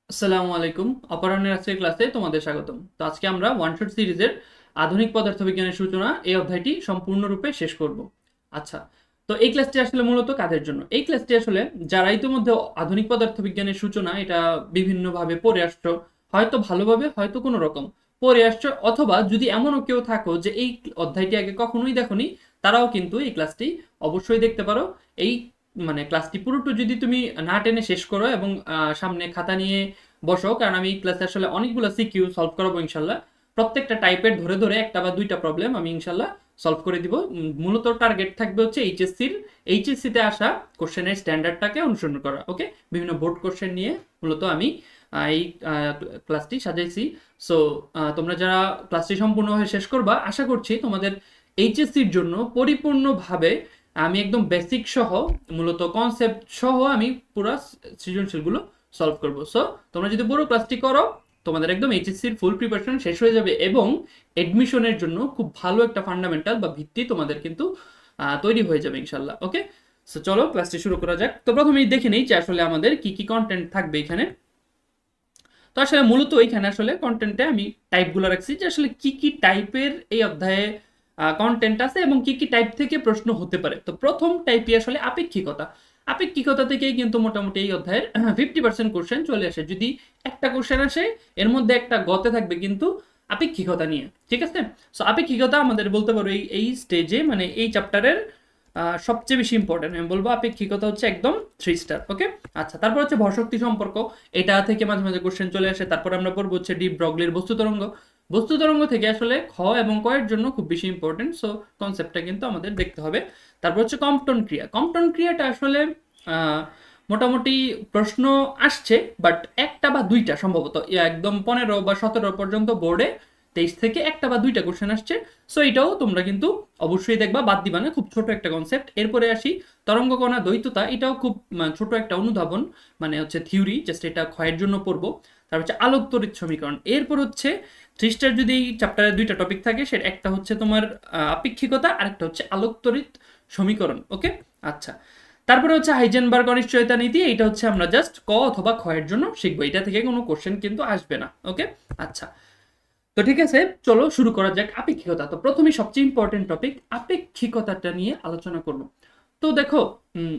আসসালামু আলাইকুম। অপরাহ্নের আজকের ক্লাসে তোমাদের স্বাগতম। তো আজকে আমরা ওয়ান শট সিরিজের আধুনিক পদার্থবিজ্ঞানের সূচনা এই অধ্যায়টি সম্পূর্ণরূপে শেষ করব। আচ্ছা, তো এই ক্লাসটি আসলে মূলত কাদের জন্য? এই ক্লাসটি আসলে যারা ইতিমধ্যে আধুনিক পদার্থবিজ্ঞানের সূচনা এটা বিভিন্নভাবে পড়ে আসছো, হয়তো ভালোভাবে হয়তো কোনো রকম পড়ে আসছো, অথবা যদি এমনও কেউ থাকো যে এই অধ্যায়টি আগে কখনোই দেখোনি, তারাও কিন্তু এই ক্লাসটি অবশ্যই দেখতে পারো। এই ক্লাসটি পুরোটা যদি তুমি না টেনে শেষ করো এবং সামনে খাতা নিয়ে বসো, কারণ আমি ক্লাসে আসলে অনেকগুলো সিকিউ সলভ করাবো ইনশাল্লাহ। প্রত্যেকটা টাইপের ধরে ধরে একটা বা দুইটা প্রবলেম আমি ইনশাল্লাহ সলভ করে দিব। মূলত টার্গেট থাকবে হচ্ছে এইচএসসিতে আসা কোশ্চেনের স্ট্যান্ডার্ডটাকে অনুসরণ করা। ওকে, বিভিন্ন বোর্ড কোশ্চেন নিয়ে মূলত আমি এই ক্লাসটি সাজাইছি। সো তোমরা যারা ক্লাসটি সম্পূর্ণভাবে শেষ করবা, আশা করছি তোমাদের এইচএসসির জন্য পরিপূর্ণভাবে আমি একদম বেসিক সহ, মূলত কনসেপ্ট সহ আমি পুরো সৃজনশীলগুলো সলভ করব। সো তোমরা যদি পুরো ক্লাসটি করো, তোমাদের একদম এইচএসসির ফুল প্রিপারেশন শেষ হয়ে যাবে এবং এডমিশনের জন্য খুব ভালো একটা ফান্ডামেন্টাল বা ভিত্তি তোমাদের কিন্তু তৈরি হয়ে যাবে ইনশাল্লাহ। ওকে, সো চলো ক্লাসটি শুরু করা যাক। তো প্রথমেই দেখে নেই যে আসলে আমাদের কি কি কন্টেন্ট থাকবে এখানে। তো আসলে মূলত এখানে আসলে কন্টেন্টে আমি টাইপগুলো রাখছি যে আসলে কি কি টাইপের এই অধ্যায়ে কন্টেন্ট আছে এবং কি কি টাইপ থেকে প্রশ্ন হতে পারে। তো প্রথম টাইপই আসলে আপেক্ষিকতা। আপেক্ষিকতা থেকেই কিন্তু মোটামুটি এই অধ্যায়ের 50% কোশ্চেন চলে আসে। যদি একটা কোশ্চেন আসে, এর মধ্যে একটা গতে থাকবে কিন্তু আপেক্ষিকতা নিয়ে। ঠিক আছে, সো আপেক্ষিকতা আমাদের বলতে পারো এই এই স্টেজে এই চ্যাপ্টারের সবচেয়ে বেশি ইম্পর্টেন্ট আমি বলবো। আপেক্ষিকতা হচ্ছে একদম 3 স্টার। ওকে, আচ্ছা, তারপর হচ্ছে ভরশক্তি সম্পর্ক। এটা থেকে মাঝে মাঝে কোশ্চেন চলে আসে। তারপর আমরা পড়বো হচ্ছে ডি ব্রগলির বস্তু তরঙ্গ। বস্তু তরঙ্গ থেকে আসলে খ এবং ক এর জন্য খুব বেশি ইম্পর্টেন্ট, সো কনসেপ্টটা কিন্তু আমাদের দেখতে হবে। তারপর হচ্ছে কম্পটন ক্রিয়া। কম্পটন ক্রিয়াটা আসলে আহ, মোটামুটি প্রশ্ন আসছে, বাট একটা বা দুইটা সম্ভবত একদম 15 বা 17 পর্যন্ত বোর্ডে 23 থেকে একটা বা দুইটা কোশ্চেন আসছে। সো এটাও তোমরা কিন্তু অবশ্যই দেখবা, বাদ দিবা না। খুব ছোট একটা কনসেপ্ট। এরপরে আসি তরঙ্গ কণা দ্বৈততা। এটাও খুব ছোট একটা অনুধাবন, হচ্ছে থিওরি, জাস্ট এটা ক্ষয়ের জন্য পড়বো। তারপর হচ্ছে আলোক তড়িৎ সমীকরণ। এরপর হচ্ছে 3 স্টার যদি এই চ্যাপ্টারে দুইটা টপিক থাকে, সেটা একটা হচ্ছে তোমার আপেক্ষিকতা আর একটা হচ্ছে আলোক তড়িৎ সমীকরণ। ওকে, আচ্ছা, তারপরে হচ্ছে হাইজেনবার্গ অনিশ্চয়তা নীতি। এটা হচ্ছে আমরা জাস্ট ক অথবা খ এর জন্য শিখবো, এটা থেকে কোনো কোশ্চেন কিন্তু আসবে না। ওকে, আচ্ছা, তো ঠিক আছে, চলো শুরু করা যাক আপেক্ষিকতা। তো প্রথমেই সবচেয়ে ইম্পর্টেন্ট টপিক আপেক্ষিকতাটা নিয়ে আলোচনা করব। তো দেখো, উম,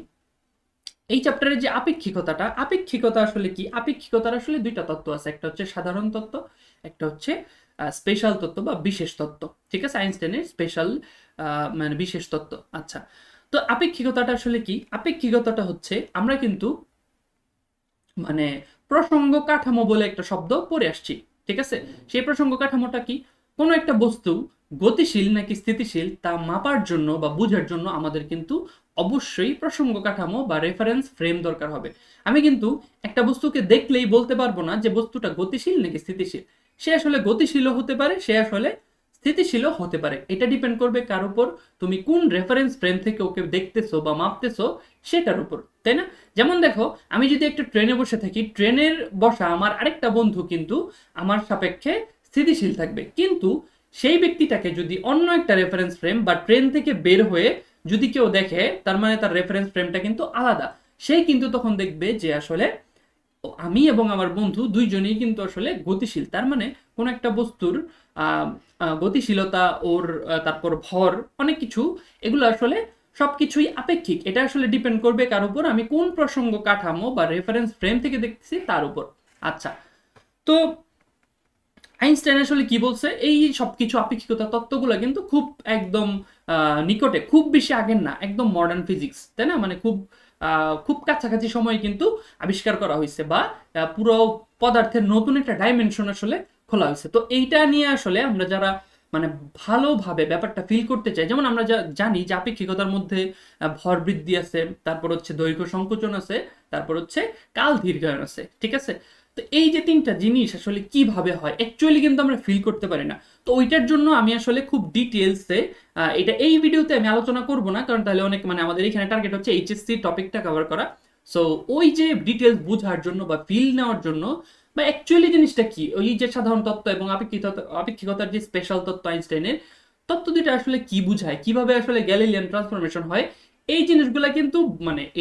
এই চ্যাপ্টারে যে আপেক্ষিকতাটা, আপেক্ষিকতা আসলে কি? আপেক্ষিকতার আসলে দুইটা তত্ত্ব আছে, একটা হচ্ছে সাধারণ তত্ত্ব, একটা হচ্ছে স্পেশাল তত্ত্ব বা বিশেষ তত্ত্ব। ঠিক আছে, আইনস্টাইনের স্পেশাল বিশেষ তত্ত্ব। আচ্ছা, তো আপেক্ষিকতাটা আসলে কি? আপেক্ষিকতাটা হচ্ছে আমরা কিন্তু মানে প্রসঙ্গ কাঠামো বলে একটা শব্দ পড়ে আসছি। ঠিক আছে, সেই প্রসঙ্গ কাঠামোটা কি? কোনো একটা বস্তু গতিশীল নাকি স্থিতিশীল তা মাপার জন্য বা বোঝার জন্য আমাদের কিন্তু অবশ্যই প্রসঙ্গ কাঠামো বা রেফারেন্স ফ্রেম দরকার হবে। আমি কিন্তু একটা বস্তুকে দেখলেই বলতে পারবো না যে বস্তুটা গতিশীল নাকি স্থিতিশীল। সে আসলে গতিশীলও হতে পারে, সে আসলে স্থিতিশীলও হতে পারে। এটা ডিপেন্ড করবে কার উপর? তুমি কোন রেফারেন্স ফ্রেম থেকে ওকে দেখতেছো বা মাপতেছো সেটার উপর, তাই না? যেমন দেখো, আমি যদি একটা ট্রেনে বসে থাকি, ট্রেনের বসা আমার আরেকটা বন্ধু কিন্তু আমার সাপেক্ষে স্থিতিশীল থাকবে, কিন্তু সেই ব্যক্তিটাকে যদি অন্য একটা রেফারেন্স ফ্রেম বা ট্রেন থেকে বের হয়ে যদি কেউ দেখে, তার মানে তার রেফারেন্স ফ্রেমটা কিন্তু আলাদা। সেই কিন্তু তখন দেখবে যে আসলে আমি এবং আমার বন্ধু দুইজনেই কিন্তু আসলে গতিশীল। তার মানে কোন একটা বস্তুর আহ, গতিশীলতা, ওর তারপর ভর, অনেক কিছু, এগুলো আসলে সবকিছুই আপেক্ষিক। এটা আসলে ডিপেন্ড করবে কার উপর? আমি কোন প্রসঙ্গ কাঠামো বা রেফারেন্স ফ্রেম থেকে দেখতেছি তার উপর। আচ্ছা, তো আইনস্টাইন আসলে কি বলছে? এই সবকিছু আপেক্ষিকতা তত্ত্বগুলো কিন্তু খুব একদম নিকটে, খুব বেশি আগের না, একদম মডার্ন ফিজিক্স, তাই না? খুব খুব কাছাকাছি সময় কিন্তু আবিষ্কার করা হয়েছে, বা পুরো পদার্থের নতুন একটা ডাইমেনশন আসলে খোলা হয়েছে। তো এইটা নিয়ে আসলে আমরা যারা মানে ভালোভাবে ব্যাপারটা ফিল করতে চাই, যেমন আমরা যা জানি যে আপেক্ষিকতার মধ্যে ভর বৃদ্ধি আছে, তারপর হচ্ছে দৈর্ঘ্য সংকোচন আছে, তারপর হচ্ছে কাল দীর্ঘায়ন আছে। ঠিক আছে, তো এই যে তিনটা জিনিস আসলে কিভাবে হয় অ্যাকচুয়ালি কিন্তু আমরা ফিল করতে পারি না। তো ওইটার জন্য আমি আসলে খুব ডিটেলসে এটা এই ভিডিওতে আমি আলোচনা করব না, কারণ তাহলে অনেক আমাদের এখানে টার্গেট হচ্ছে এইচএসসি টপিকটা কভার করা। সো ওই যে ডিটেলস বোঝার জন্য বা ফিল নেওয়ার জন্য, বা অ্যাকচুয়ালি জিনিসটা কি, ওই যে সাধারণ তত্ত্ব এবং আপেক্ষিকতার যে স্পেশাল তত্ত্ব আইনস্টাইনের, তত্ত্ব দুটো আসলে কি বুঝায়, কিভাবে আসলে গ্যালিলিয়ান ট্রান্সফরমেশন হয়, এই জিনিসগুলো কিন্তু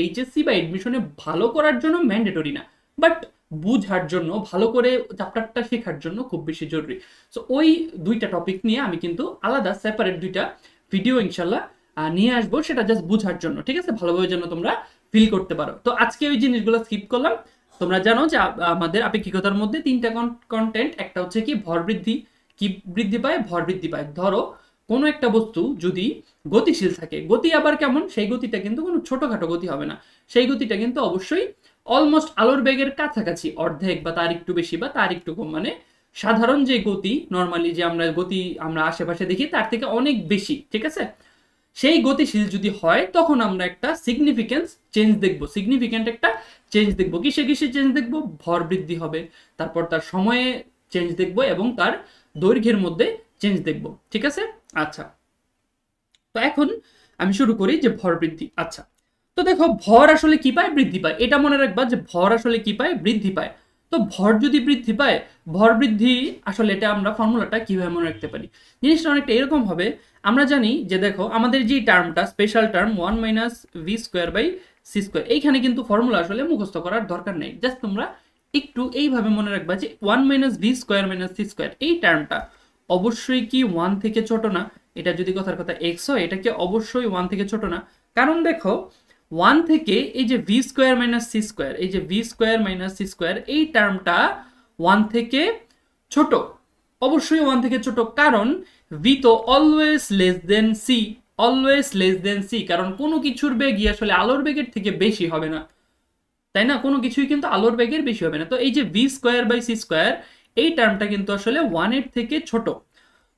এইচএসসি বা এডমিশনে ভালো করার জন্য ম্যান্ডেটরি না, বাট বুঝার জন্য, ভালো করে চ্যাপ্টারটা শেখার জন্য খুব বেশি জরুরি। সো ওই দুইটা টপিক নিয়ে আমি কিন্তু আলাদা সেপারেট দুইটা ভিডিও ইনশাল্লাহ নিয়ে আসবো, সেটা জাস্ট বুঝার জন্য, ঠিক আছে, ভালোভাবে যেন তোমরা ফিল করতে পারো। তো আজকে ওই জিনিসগুলো স্কিপ করলাম। তোমরা জানো যে আমাদের আপেক্ষিকতার মধ্যে তিনটা কন্টেন্ট, একটা হচ্ছে কি ভর বৃদ্ধি, কি বৃদ্ধি পায়, ভর বৃদ্ধি পায়। ধরো কোনো একটা বস্তু যদি গতিশীল থাকে, গতি আবার কেমন, সেই গতিটা কিন্তু কোনো ছোটখাটো গতি হবে না, সেই গতিটা কিন্তু অবশ্যই অলমোস্ট আলোর বেগের কাছাকাছি, অর্ধেক বা তার একটু বেশি বা তার একটু কম, মানে সাধারণ যে গতি, নর্মালি যে আমরা গতি আমরা আশেপাশে দেখি তার থেকে অনেক বেশি, ঠিক আছে। সেই গতিশীল যদি হয় তখন আমরা একটা সিগনিফিকেন্স চেঞ্জ দেখব, সিগনিফিক্যান্ট একটা চেঞ্জ দেখব। কিসে কিসে চেঞ্জ দেখব? ভর বৃদ্ধি হবে, তারপর তার সময়ে চেঞ্জ দেখব এবং তার দৈর্ঘ্যের মধ্যে চেঞ্জ দেখব, ঠিক আছে। আচ্ছা, তো এখন আমি শুরু করি যে ভর বৃদ্ধি। আচ্ছা, তো দেখো ভর আসলে কি পায়, বৃদ্ধি পায়, এটা মনে রাখবা যে ভর আসলে কি পায়, বৃদ্ধি পায়। তো ভর যদি বৃদ্ধি পায়, ভর বৃদ্ধি আসলে এটা আমরা ফর্মুলাটা কিভাবে মনে রাখতে পারি, জিনিসটা অনেকটা এরকম হবে। আমরা জানি যে দেখো আমাদের যে টার্মটা special term 1 minus V square by C square, এইখানে কিন্তু ফর্মুলা আসলে মুখস্থ করার দরকার নেই, জাস্ট তোমরা একটু এইভাবে মনে রাখবা যে 1 minus V square minus C square, এই টার্মটা অবশ্যই কি 1 থেকে ছোট না। এটা যদি কথার কথা এক্স হয়, এটা কি অবশ্যই 1 থেকে ছোট না। কারণ দেখো 1 থেকে এই যে V square minus C square, এই যে V square minus C square, এই টার্মটা 1 থেকে ছোট, অবশ্যই 1 থেকে ছোট। কারণ ভি তো always less than C, always less than C, কারণ কোনো কিছুর বেগই আসলে আলোর বেগের থেকে বেশি হবে না, তাই না, কোনো কিছুই কিন্তু আলোর বেগের বেশি হবে না। তো এই যে V square by C square, এই টার্মটা কিন্তু আসলে 1 এর থেকে ছোট।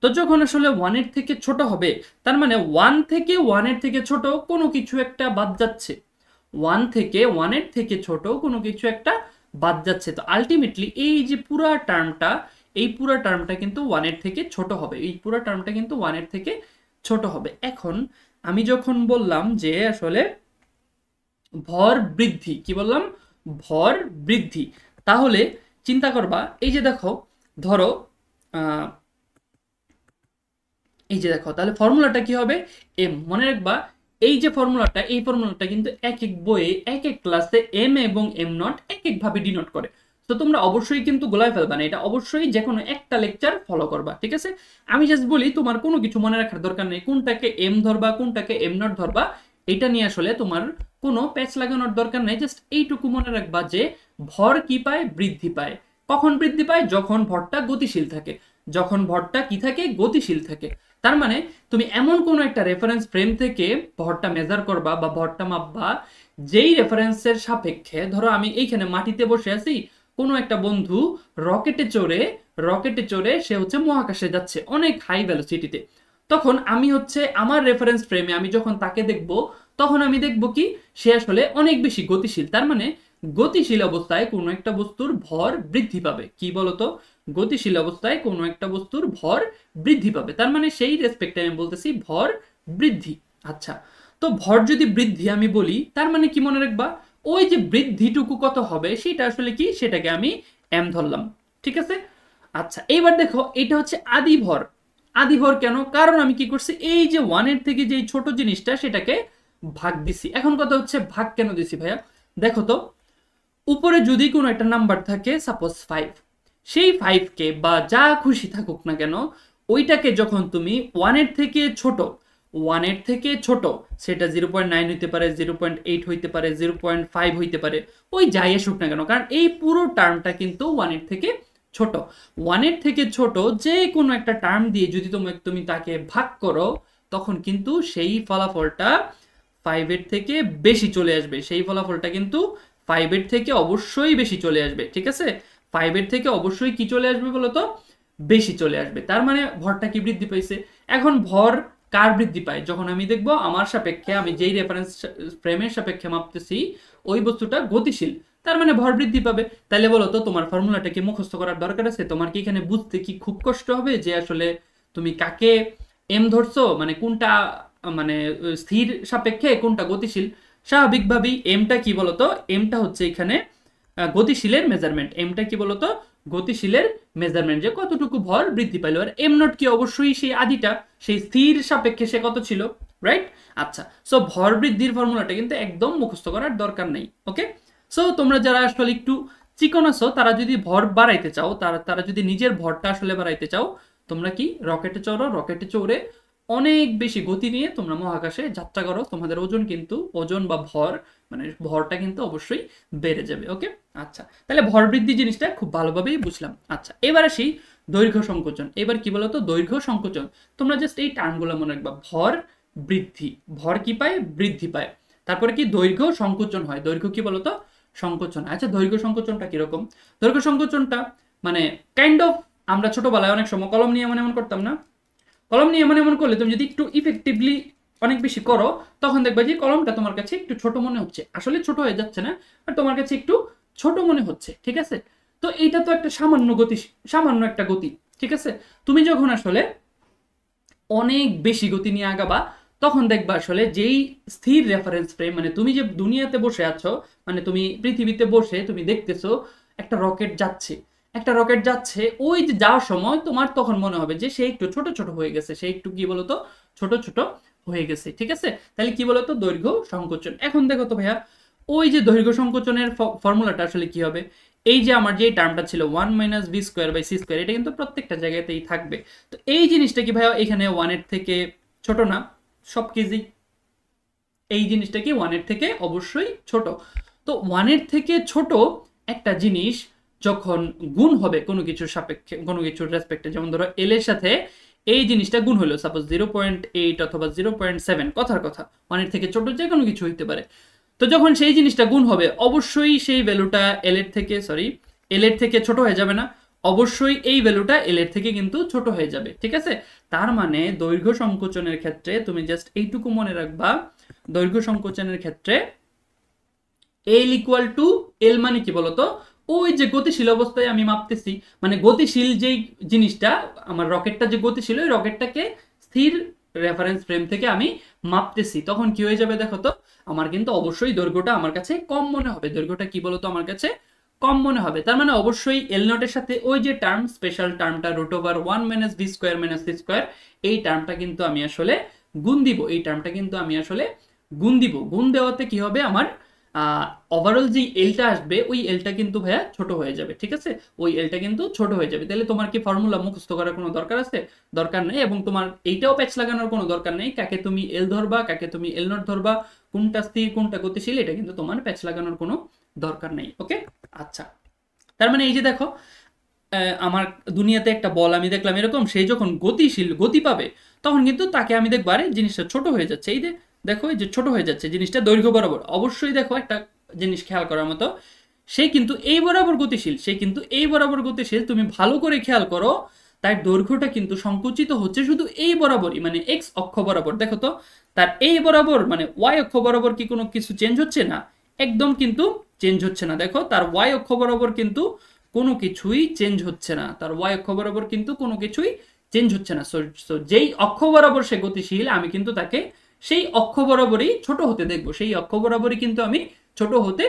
তো যখন আসলে 1 এর থেকে ছোট হবে, তার মানে 1 থেকে 1 এর থেকে ছোট কোনো কিছু একটা বাদ যাচ্ছে, 1 থেকে 1 এর থেকে ছোট কোনো কিছু একটা বাদ যাচ্ছে। তো আলটিমেটলি এই যে পুরা টার্মটা, এই পুরা টার্মটা কিন্তু 1 এর থেকে ছোট হবে, এই পুরা টার্মটা কিন্তু 1 এর থেকে ছোট হবে। এখন আমি যখন বললাম যে আসলে ভর বৃদ্ধি, কি বললাম, ভর বৃদ্ধি, তাহলে চিন্তা করবা এই যে দেখো, ধরো এই যে দেখো, তাহলে ফর্মুলাটা কি হবে, এম, মনে রাখবা এই যে ফর্মুলাটা, এই ফর্মুলাটা কিন্তু এক এক বইয়ে এক এক ক্লাসে এম এবং এম নট এক এক ভাবে ডিনোট করে। তো তোমরা অবশ্যই কিন্তু গোলায় ফেলবা না, এটা অবশ্যই যে কোনো একটা লেকচার ফলো করবা, ঠিক আছে। আমি জাস্ট বলি তোমার কোনো কিছু মনে রাখার দরকার নেই, কোনটাকে এম ধরবা কোনটাকে এম নট ধরবা, এটা নিয়ে আসলে তোমার কোনো প্যাচ লাগানোর দরকার নেই। জাস্ট এইটুকু মনে রাখবা যে ভর কি পায়, বৃদ্ধি পায়। কখন বৃদ্ধি পায়? যখন ভরটা গতিশীল থাকে, যখন ভরটা কি থাকে, গতিশীল থাকে। তার মানে তুমি এমন কোনো একটা রেফারেন্স ফ্রেম থেকে ভরটা মেজার করবা বা ভরটা মাপবা, যেই রেফারেন্সের সাপেক্ষে, ধরো আমি এইখানে মাটিতে বসে আছি, কোনো একটা বন্ধু রকেটে চড়ে সে হচ্ছে মহাকাশে যাচ্ছে অনেক হাই ভেলোসিটিতে, তখন আমি হচ্ছে আমার রেফারেন্স ফ্রেমে আমি যখন তাকে দেখব, তখন আমি দেখব কি সে আসলে অনেক বেশি গতিশীল। তার মানে গতিশীল অবস্থায় কোনো একটা বস্তুর ভর বৃদ্ধি পাবে, কি বলতো, গতিশীল অবস্থায় কোনো একটা বস্তুর ভর বৃদ্ধি পাবে, তার মানে সেই রেসপেক্টে আমি বলতেছি ভর বৃদ্ধি। আচ্ছা, তো ভর যদি বৃদ্ধি আমি বলি, তার মানে কি মনে রাখবা, ওই যে বৃদ্ধিটুকু কত হবে সেটা আসলে কি, সেটাকে আমি এম ধরলাম, ঠিক আছে। আচ্ছা, এইবার দেখো এটা হচ্ছে আদি ভর। আদি ভর কেন? কারণ আমি কি করছি, এই যে 1 এর থেকে যে ছোট জিনিসটা সেটাকে ভাগ দিছি। এখন কথা হচ্ছে ভাগ কেন দিছি ভাইয়া, দেখো তো, উপরে যদি কোনো একটা নাম্বার থাকে সাপোজ 5, সেই 5কে বা যা খুশি থাকুক না কেন, ওইটাকে যখন তুমি 1 এর থেকে ছোট, 1 এর থেকে ছোট, সেটা 0.9 হইতে পারে, 0.8 হইতে পারে, 0.5 হইতে পারে, ওই যাই আসুক না কেন, কারণ এই পুরো টার্মটা কিন্তু 1 এর থেকে ছোট। 1 এর থেকে ছোট যে কোনো একটা টার্ম দিয়ে যদি তুমি তাকে ভাগ করো, তখন কিন্তু সেই ফলাফলটা 5 এর থেকে বেশি চলে আসবে, সেই ফলাফলটা কিন্তু 5 এর থেকে অবশ্যই বেশি চলে আসবে, ঠিক আছে। 5 এর থেকে অবশ্যই কি চলে আসবে বলতো, বেশি চলে আসবে। তার মানে ভরটা কি বৃদ্ধি পাইছে। এখন ভর কার বৃদ্ধি পায়, যখন আমি দেখবো আমার সাপেক্ষে, আমি যেই রেফারেন্স ফ্রেমের সাপেক্ষে মাপতেছি ওই বস্তুটা গতিশীল, তার মানে ভর বৃদ্ধি পাবে। তাহলে বলো তো তোমার ফর্মুলাটা কি মুখস্থ করার দরকার আছে? তোমার কি এখানে বুঝতে কি খুব কষ্ট হবে যে আসলে তুমি কাকে এম ধরছো, মানে কোনটা, মানে স্থির সাপেক্ষে কোনটা গতিশীল। স্বাভাবিকভাবেই এমটা কি বলতো, এমটা হচ্ছে এখানে গতিশীলের মেজারমেন্ট, এমটা কি বলতো, গতিশীলের মেজারমেন্ট, যে কতটুকু ভর বৃদ্ধি পাইলো। আর এম নট কি, অবশ্যই সেই আদিটা, সেই স্থির সাপেক্ষে সে কত ছিল, রাইট। আচ্ছা, সো ভর বৃদ্ধির ফর্মুলাটা কিন্তু একদম মুখস্থ করার দরকার নেই, ওকে। সো তোমরা যারা আসলে একটু চিকন আছো তারা যদি ভর বাড়াইতে চাও, তারা যদি নিজের ভরটা আসলে বাড়াইতে চাও, তোমরা কি রকেটে চড়ো, রকেটে চড়ে অনেক বেশি গতি নিয়ে তোমরা মহাকাশে যাত্রা করো, তোমাদের ওজন কিন্তু ওজন বা ভর মানে ভরটা কিন্তু অবশ্যই বেড়ে যাবে। ওকে, আচ্ছা তাহলে ভর বৃদ্ধি জিনিসটা খুব ভালোভাবেই বুঝলাম। আচ্ছা এবার আসি দৈর্ঘ্য সংকোচন। এবার কি বলতো দৈর্ঘ্য সংকোচন, তোমরা জাস্ট এই টার্মগুলো মনে রাখবা, ভর বৃদ্ধি, ভর কি পায় বৃদ্ধি পায়, তারপরে কি দৈর্ঘ্য সংকোচন হয়, দৈর্ঘ্য কি বলতো সংকোচন। আচ্ছা দৈর্ঘ্য সংকোচনটা কিরকম? দৈর্ঘ্য সংকোচনটা মানে কাইন্ড অফ আমরা ছোটবেলায় অনেক সময় কলম নিয়ে এমন এমন করতাম না, কলম নিয়ে এমন এমন করলে তুমি যদি একটু ইফেক্টিভলি অনেক বেশি করো তখন দেখবে যে কলমটা তোমার কাছে একটু ছোট মনে হচ্ছে, আসলে ছোট হয়ে যাচ্ছে না আর তোমার কাছে একটু ছোট মনে হচ্ছে, ঠিক আছে? তো এইটা তো একটা সামান্য গতি, সামান্য একটা গতি, ঠিক আছে? তুমি যখন আসলে অনেক বেশি গতি নিয়ে আগাবা তখন দেখবা আসলে যেই স্থির রেফারেন্স ফ্রেম, মানে তুমি যে দুনিয়াতে বসে আছো, মানে তুমি পৃথিবীতে বসে তুমি দেখতেছো একটা রকেট যাচ্ছে, একটা রকেট যাচ্ছে, ওই যে যাওয়ার সময় তোমার তখন মনে হবে যে সে একটু ছোট ছোট হয়ে গেছে, সে একটু কি বলতো ছোট ছোট হয়ে গেছে, ঠিক আছে? তাহলে কি বলতো দৈর্ঘ্য সংকোচন। এখন দেখো তো ভাইয়া ওই যে দৈর্ঘ্য সংকোচনের ফর্মুলাটা আসলে কি হবে, এই যে আমার যে টার্মটা ছিল 1 - v²/c², এটা কিন্তু প্রত্যেকটা জায়গাতেই থাকবে। তো এই জিনিসটা কি ভাইয়া এখানে 1 এর থেকে ছোট না সব কেজি? এই জিনিসটা কি 1 এর থেকে অবশ্যই ছোট। তো 1 এর থেকে ছোট একটা জিনিস যখন গুণ হবে কোনো কিছুর সাপেক্ষে, কোনো কিছুর রেসপেক্টে, যেমন ধরো এল এর সাথে এই জিনিসটা গুণ হলো সাপোজ 0.8 অথবা 0.7, কথার কথা 1 এর থেকে ছোট যে কোনো কিছু হইতে পারে। তো যখন সেই জিনিসটা গুণ হবে অবশ্যই সেই ভ্যালুটা এল এর থেকে ছোট হয়ে যাবে না, অবশ্যই এই ভ্যালুটা এল এর থেকে কিন্তু ছোট হয়ে যাবে, ঠিক আছে? তার মানে দৈর্ঘ্য সংকোচনের ক্ষেত্রে তুমি জাস্ট এইটুকু মনে রাখবা, দৈর্ঘ্য সংকোচনের ক্ষেত্রে এল ইকুয়াল টু এল মানে কি বলতো ওই যে গতিশীল অবস্থায় আমি মাপতেছি, মানে গতিশীল যেই জিনিসটা আমার রকেটটা যে গতিশীল ওই রকেটটাকে স্থির রেফারেন্স ফ্রেম থেকে আমি মাপতেছি, তখন কি হয়ে যাবে দেখো তো, আমার কিন্তু অবশ্যই দৈর্ঘ্যটা আমার কাছে কম মনে হবে, দৈর্ঘ্যটা কি বলতো আমার কাছে কম মনে হবে। তার মানে অবশ্যই এল নটের সাথে ওই যে টার্ম স্পেশাল টার্মটা √1 - v²-c², এই টার্মটা কিন্তু আমি আসলে গুণ দিব, এই টার্মটা কিন্তু আমি আসলে গুণ দিব। গুণ দেওয়াতে কি হবে আমার ওভারঅল যে এলটা আসবে ওই এলটা কিন্তু ভাইয়া ছোট হয়ে যাবে, ঠিক আছে? ওই এলটা কিন্তু ছোট হয়ে যাবে। তাহলে তোমার কি ফর্মুলা মুখস্থ করার কোনো দরকার আছে? দরকার নেই। এবং তোমার এইটাও প্যাচ লাগানোর কোনো দরকার নেই, কাকে তুমি এল ধরবা কাকে তুমি এল নট ধরবা, কোনটা স্থির কোনটা গতিশীল, এটা কিন্তু তোমার প্যাচ লাগানোর কোনো দরকার নেই। ওকে, আচ্ছা তার মানে এই যে দেখো আমার দুনিয়াতে একটা বল আমি দেখলাম এরকম, সেই যখন গতিশীল গতি পাবে তখন কিন্তু তাকে আমি দেখবো আরে জিনিসটা ছোট হয়ে যাচ্ছে, এই যে দেখো এই যে ছোট হয়ে যাচ্ছে জিনিসটা দৈর্ঘ্য বরাবর। অবশ্যই দেখো একটা জিনিস খেয়াল করার মতো, সে কিন্তু এই বরাবর গতিশীল, সে কিন্তু এই বরাবর গতিশীল, তুমি ভালো করে খেয়াল করো তার দৈর্ঘ্যটা কিন্তু সংকুচিত হচ্ছে শুধু এই বরাবরই, মানে এক্স অক্ষ বরাবর। দেখো তো তার এই বরাবর মানে ওয়াই অক্ষ বরাবর কি কোনো কিছু চেঞ্জ হচ্ছে না? একদম কিন্তু চেঞ্জ হচ্ছে না। দেখো তার ওয়াই অক্ষ বরাবর কিন্তু কোনো কিছুই চেঞ্জ হচ্ছে না, তার ওয়াই অক্ষ বরাবর কিন্তু কোনো কিছুই চেঞ্জ হচ্ছে না। সো যেই অক্ষ বরাবর সে গতিশীল আমি কিন্তু তাকে সেই অক্ষ বরাবরই ছোট হতে দেখবো, সেই অক্ষ বরাবরই কিন্তু আমি ছোট হতে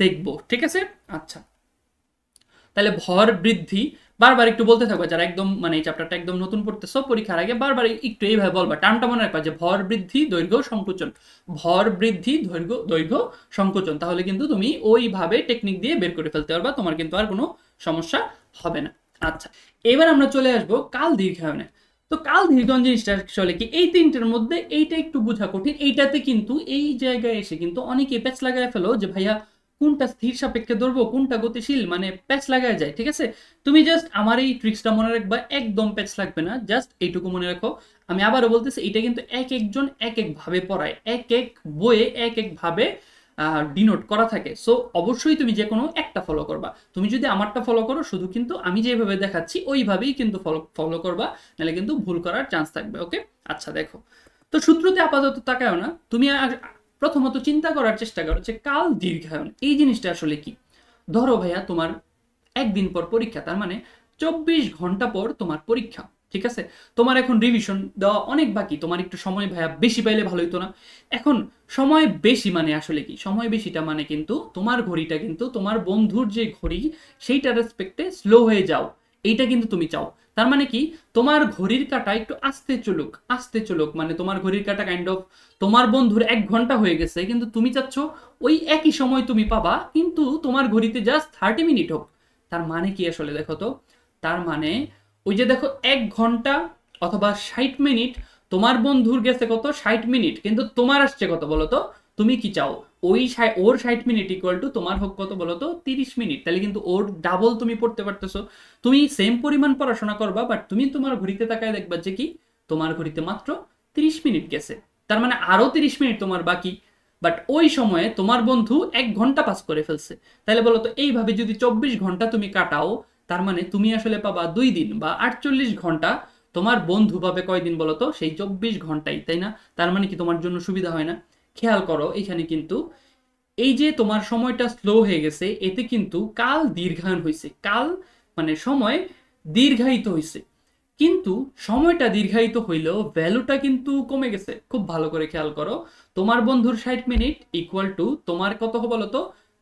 দেখবো, ঠিক আছে? আচ্ছা তাহলে ভর বৃদ্ধি বারবার একটু বলতে থাকবে, যারা একদম মানে এই চ্যাপ্টারটা একদম নতুন পড়তেছো পরীক্ষার আগে বারবার একটু এইভাবে বলবা, টার্মটা মনে রাখবা যে ভর বৃদ্ধি দৈর্ঘ্য সংকোচন, ভর বৃদ্ধি দৈর্ঘ্য সংকোচন, তাহলে কিন্তু তুমি ওইভাবে টেকনিক দিয়ে বের করে ফেলতে পারবা, তোমার কিন্তু আর কোনো সমস্যা হবে না। আচ্ছা এবার আমরা চলে আসবো কাল দীর্ঘায়নে। তো কাল দীর্ঘায়ন জিনিসটা আসলে কি, এই তিনটের মধ্যে এইটা একটু বোঝা কঠিন, এইটাতে কিন্তু এই জায়গায় এসে কিন্তু অনেকে প্যাচ লাগায় ফেলো যে ভাইয়া কোনটা স্থির সাপেক্ষে ধরবো কোনটা গতিশীল, মানে প্যাচ লাগায় যায়, ঠিক আছে? তুমি জাস্ট আমার এই ট্রিক্সটা মনে রাখবা, একদম প্যাচ লাগবে না, জাস্ট এইটুকু মনে রাখো। আমি আবারও বলতেছি এটা কিন্তু এক একজন এক এক ভাবে পড়ায়, এক এক বইয়ে এক এক ভাবে ডিনোট করা থাকে। সো অবশ্যই তুমি যে কোনো একটা ফলো করবা, তুমি যদি আমারটা ফলো করো শুধু কিন্তু আমি যেভাবে দেখাচ্ছি ওইভাবেই কিন্তু ফলো করবা, নাহলে কিন্তু ভুল করার চান্স থাকবে। ওকে, আচ্ছা দেখো তো সূত্রতে আপাতত তাকাও না, তুমি প্রথমত চিন্তা করার চেষ্টা করো যে কাল দীর্ঘায়ন এই জিনিসটা আসলে কি। ধরো ভাইয়া তোমার একদিন পর পরীক্ষা, তার মানে 24 ঘন্টা পর তোমার পরীক্ষা, ঠিক আছে? তোমার এখন রিভিশন দেওয়া অনেক বাকি, তোমার একটু সময় ভাইয়া বেশি পাইলে ভালো হতো না? এখন সময় বেশি মানে আসলে কি, সময় বেশিটা মানে কিন্তু তোমার ঘড়িটা কিন্তু তোমার বন্ধুর যে ঘড়ি সেইটা রেসপেক্টে স্লো হয়ে যাও, এইটা কিন্তু তুমি চাও। তার মানে কি তোমার ঘড়ির কাঁটা একটু আস্তে চলুক, মানে তোমার ঘড়ির কাঁটা কাইন্ড অফ তোমার বন্ধুর 1 ঘন্টা হয়ে গেছে, কিন্তু তুমি চাচ্ছ ওই একই সময় তুমি পাবা, কিন্তু তোমার ঘড়িতে জাস্ট 30 মিনিট হোক। তার মানে কি আসলে দেখো তো, তার মানে ওই যে দেখো 1 ঘন্টা অথবা 60 মিনিট, তোমার বন্ধুর গেছে কত 60 মিনিট, কিন্তু তোমার আসছে কত বলো তো? তুমি কি চাও ওই ওর 60 মিনিট ইকুয়াল টু তোমার হোক কত বলো তো 30 মিনিট, তাহলে কিন্তু ওর ডাবল তুমি পড়তে পারতেছো। তুমি সেম পরিমাণ পড়াশোনা করবা, বাট তুমি তোমার ঘড়িতে তাকায় দেখবা যে কি তোমার ঘড়িতে মাত্র 30 মিনিট গেছে, তার মানে আরো 30 মিনিট তোমার বাকি। বাট ওই সময়ে তোমার বন্ধু 1 ঘন্টা পাস করে ফেলছে। তাহলে বলো তো এইভাবে যদি 24 ঘন্টা তুমি কাটাও, তার মানে তুমি আসলে পাবা 2 দিন বা 48 ঘন্টা। তোমার বন্ধু পাবে কয়দিন বলো তো? সেই 24 ঘন্টাই, তাই না? তার মানে কি তোমার জন্য সুবিধা হয় না? খেয়াল করো এখানে কিন্তু এই যে তোমার সময়টা স্লো হয়ে গেছে, এতে কিন্তু কাল দীর্ঘায়ন হয়েছে, কাল মানে সময় দীর্ঘায়িত হয়েছে, কিন্তু সময়টা দীর্ঘায়িত হইলেও ভ্যালুটা কিন্তু কমে গেছে। খুব ভালো করে খেয়াল করো, তোমার বন্ধুর 60 মিনিট ইকুয়াল টু তোমার কত বলতো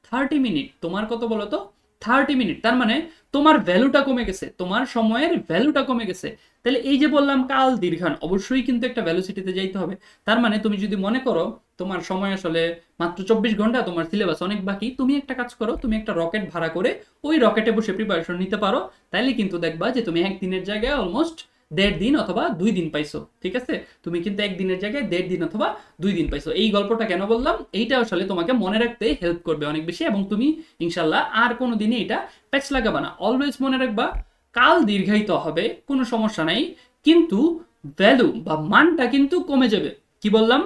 30 মিনিট, তোমার কত বলতো 30 মিনিট, তার মানে তোমার ভ্যালুটা কমে গেছে, তোমার সময়ের ভ্যালুটা কমে গেছে। তাহলে এই যে বললাম কাল দীর্ঘায়ন, অবশ্যই কিন্তু একটা ভ্যালোসিটিতে যাইতে হবে। তার মানে তুমি যদি মনে করো তোমার সময় আসলে মাত্র 24 ঘন্টা, তোমার সিলেবাস অনেক বাকি, তুমি একটা কাজ করো, তুমি একটা রকেট ভাড়া করে ওই রকেটে বসে প্রিপারেশন নিতে পারো। তাইলে কিন্তু দেখবা যে তুমি একদিনের জায়গায় অলমোস্ট 1.5 দিন অথবা 2 দিন পাইছো। ঠিক আছে, তুমি কিন্তু একদিনের জায়গায় 1.5 দিন অথবা 2 দিন পাইছো। এই গল্পটা কেন বললাম, এইটা আসলে তোমাকে মনে রাখতে হেল্প করবে অনেক বেশি, এবং তুমি ইনশাল্লাহ আর কোনো দিনই এটা প্যাচ লাগাবা না। অলওয়েজ মনে রাখবা কাল দীর্ঘায়িত হবে, কোনো সমস্যা নাই, কিন্তু ভ্যালু বা মানটা কিন্তু কমে যাবে। কি বললাম?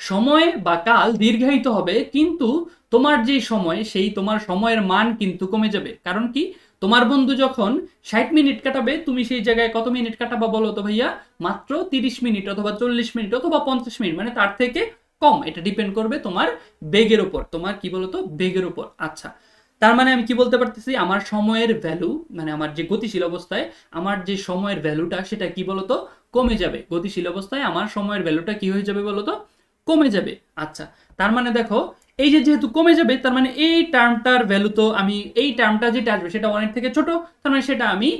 সময় বা কাল দীর্ঘায়িত হবে, কিন্তু তোমার যে সময়, সেই তোমার সময়ের মান কিন্তু কমে যাবে। কারণ কি, তোমার বন্ধু যখন 60 মিনিট কাটাবে, তুমি সেই জায়গায় কত মিনিট কাটাবা বলো তো ভাইয়া? মাত্র 30 মিনিট অথবা 40 মিনিট অথবা 50 মিনিট, মানে তার থেকে কম। এটা ডিপেন্ড করবে তোমার বেগের উপর, তোমার কি বলতো বেগের উপর। আচ্ছা, তার মানে আমি কি বলতে পারতেছি, আমার সময়ের ভ্যালু মানে আমার যে গতিশীল অবস্থায় আমার যে সময়ের ভ্যালুটা, সেটা কি বলতো কমে যাবে। গতিশীল অবস্থায় আমার সময়ের ভ্যালুটা কি হয়ে যাবে বলতো? কমে যাবে। আচ্ছা, তার মানে দেখো এই যে যেহেতু কমে যাবে, তার মানে এই টার্মটার ভ্যালু তো আমি, এই টার্মটা যেটা আসবে সেটা অনেক থেকে ছোট, তার মানে সেটা আমি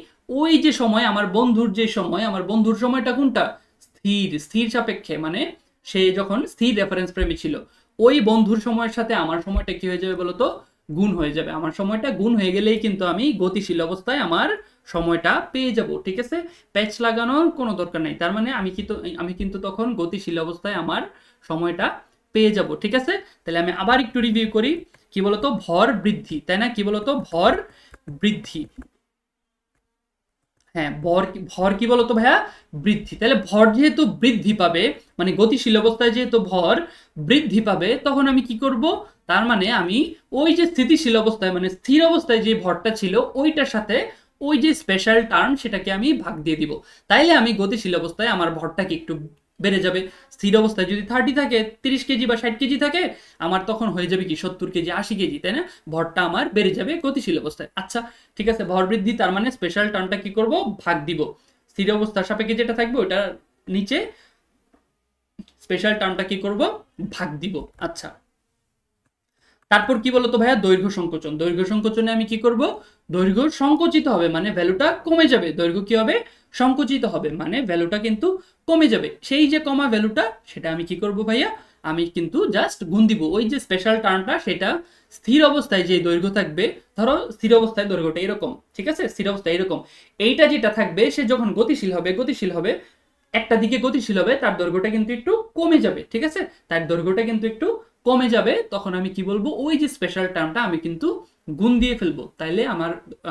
ওই যে সময় আমার বন্ধুর যে সময়, আমার বন্ধুর সময়টা কোনটা স্থির, স্থির সাপেক্ষে, মানে সে যখন স্থির রেফারেন্স ফ্রেমে ছিল, ওই বন্ধুর সময়ের সাথে আমার সময়টা কি হয়ে যাবে বলতো গুণ হয়ে যাবে। আমার সময়টা গুণ হয়ে গেলেই কিন্তু আমি গতিশীল অবস্থায় আমার সময়টা পেয়ে যাব। ঠিক আছে, প্যাচ লাগানোর কোনো দরকার নেই। তার মানে আমি কিন্তু তখন গতিশীল অবস্থায় আমার সময়টা পেয়ে যাব। ঠিক আছে, তাহলে আমি আবার একটু রিভিউ করি। কি বলতো ভর বৃদ্ধি, তাই না? কি বলতো ভর বৃদ্ধি। হ্যাঁ, ভর কি বলতো ভাইয়া? বৃদ্ধি। তাহলে ভর যেহেতু বৃদ্ধি পাবে, মানে গতিশীল অবস্থায় যেহেতু ভর বৃদ্ধি পাবে, তখন আমি কি করব? তার মানে আমি ওই যে স্থিতিশীল অবস্থায় মানে স্থির অবস্থায় যে ভরটা ছিল ওইটার সাথে ওই যে স্পেশাল টার্ম সেটাকে আমি ভাগ দিয়ে দিব। তাইলে আমি গতিশীল অবস্থায় আমার ভরটাকে একটু বেড়ে যাবে। স্থির অবস্থায় যদি 30 থাকে, 30 কেজি বা 60 কেজি থাকে, আমার তখন হয়ে যাবে কি 70 কেজি, 80 কেজি, তাই না? ভরটা আমার বেড়ে যাবে গতিশীল অবস্থায়। আচ্ছা, ঠিক আছে, ভর বৃদ্ধি, তার মানে স্পেশাল টার্মটা কি করব? ভাগ দিব। স্থির অবস্থার সাপেক্ষে যেটা থাকবে ওটা নিচে স্পেশাল টার্মটা কি করব? ভাগ দিব। আচ্ছা, তারপর কি বলতো ভাইয়া? দৈর্ঘ্য সংকোচন। দৈর্ঘ্য সংকোচনে আমি কি করব? দৈর্ঘ্য সংকুচিত হবে, মানে ভ্যালুটা কমে যাবে। দৈর্ঘ্য কি হবে? সংকুচিত হবে, মানে ভ্যালুটা কিন্তু কমে যাবে। সেই যে কমা ভ্যালুটা, সেটা আমি কি করব ভাইয়া? আমি কিন্তু জাস্ট গুণ দিব ওই যে স্পেশাল টার্মটা, সেটা স্থির অবস্থায় যে দৈর্ঘ্য থাকবে, ধরো স্থির অবস্থায় দৈর্ঘ্যটা এরকম, ঠিক আছে, স্থির অবস্থায় এরকম, এইটা যেটা থাকবে সে যখন গতিশীল হবে একটা দিকে গতিশীল হবে, তার দৈর্ঘ্যটা কিন্তু একটু কমে যাবে। ঠিক আছে, তার দৈর্ঘ্যটা কিন্তু একটু কমে যাবে। তখন আমি কি বলবো? ওই যে স্পেশাল টার্মটা আমি কিন্তু গুণ দিয়ে ফেলবো, তাইলে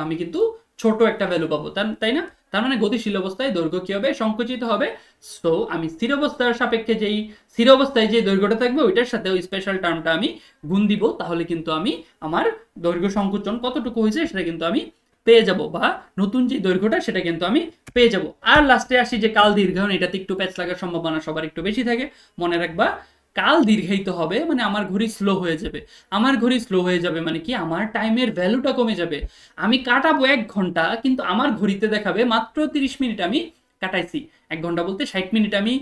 আমি কিন্তু ছোট একটা ভ্যালু পাবো, তাই না? তার মানে গতিশীল অবস্থায় দৈর্ঘ্য কি হবে? সংকুচিত হবে। সো আমি স্থির অবস্থার সাপেক্ষে যেই স্থির অবস্থায় যে দৈর্ঘ্যটা থাকবে ওইটার সাথে ওই স্পেশাল টার্মটা আমি গুণ দিব, তাহলে কিন্তু আমি আমার দৈর্ঘ্য সংকোচন কতটুকু হয়েছে সেটা কিন্তু আমি পেয়ে যাব, বা নতুন যে দৈর্ঘ্যটা সেটা কিন্তু আমি পেয়ে যাব। আর লাস্টে আসি যে কাল দীর্ঘায়ন, এটাতে একটু প্যাচ লাগার সম্ভাবনা সবার একটু বেশি থাকে। মনে রাখবা কাল দীর্ঘায়িত হবে মানে আমার ঘড়ি স্লো হয়ে যাবে। আমার ঘড়ি স্লো হয়ে যাবে মানে কি, আমার টাইমের ভ্যালুটা কমে যাবে। আমি কাটাবো 1 ঘন্টা, কিন্তু আমার ঘড়িতে দেখাবে মাত্র 30 মিনিট আমি কাটাইছি। 1 ঘন্টা বলতে 60 মিনিট আমি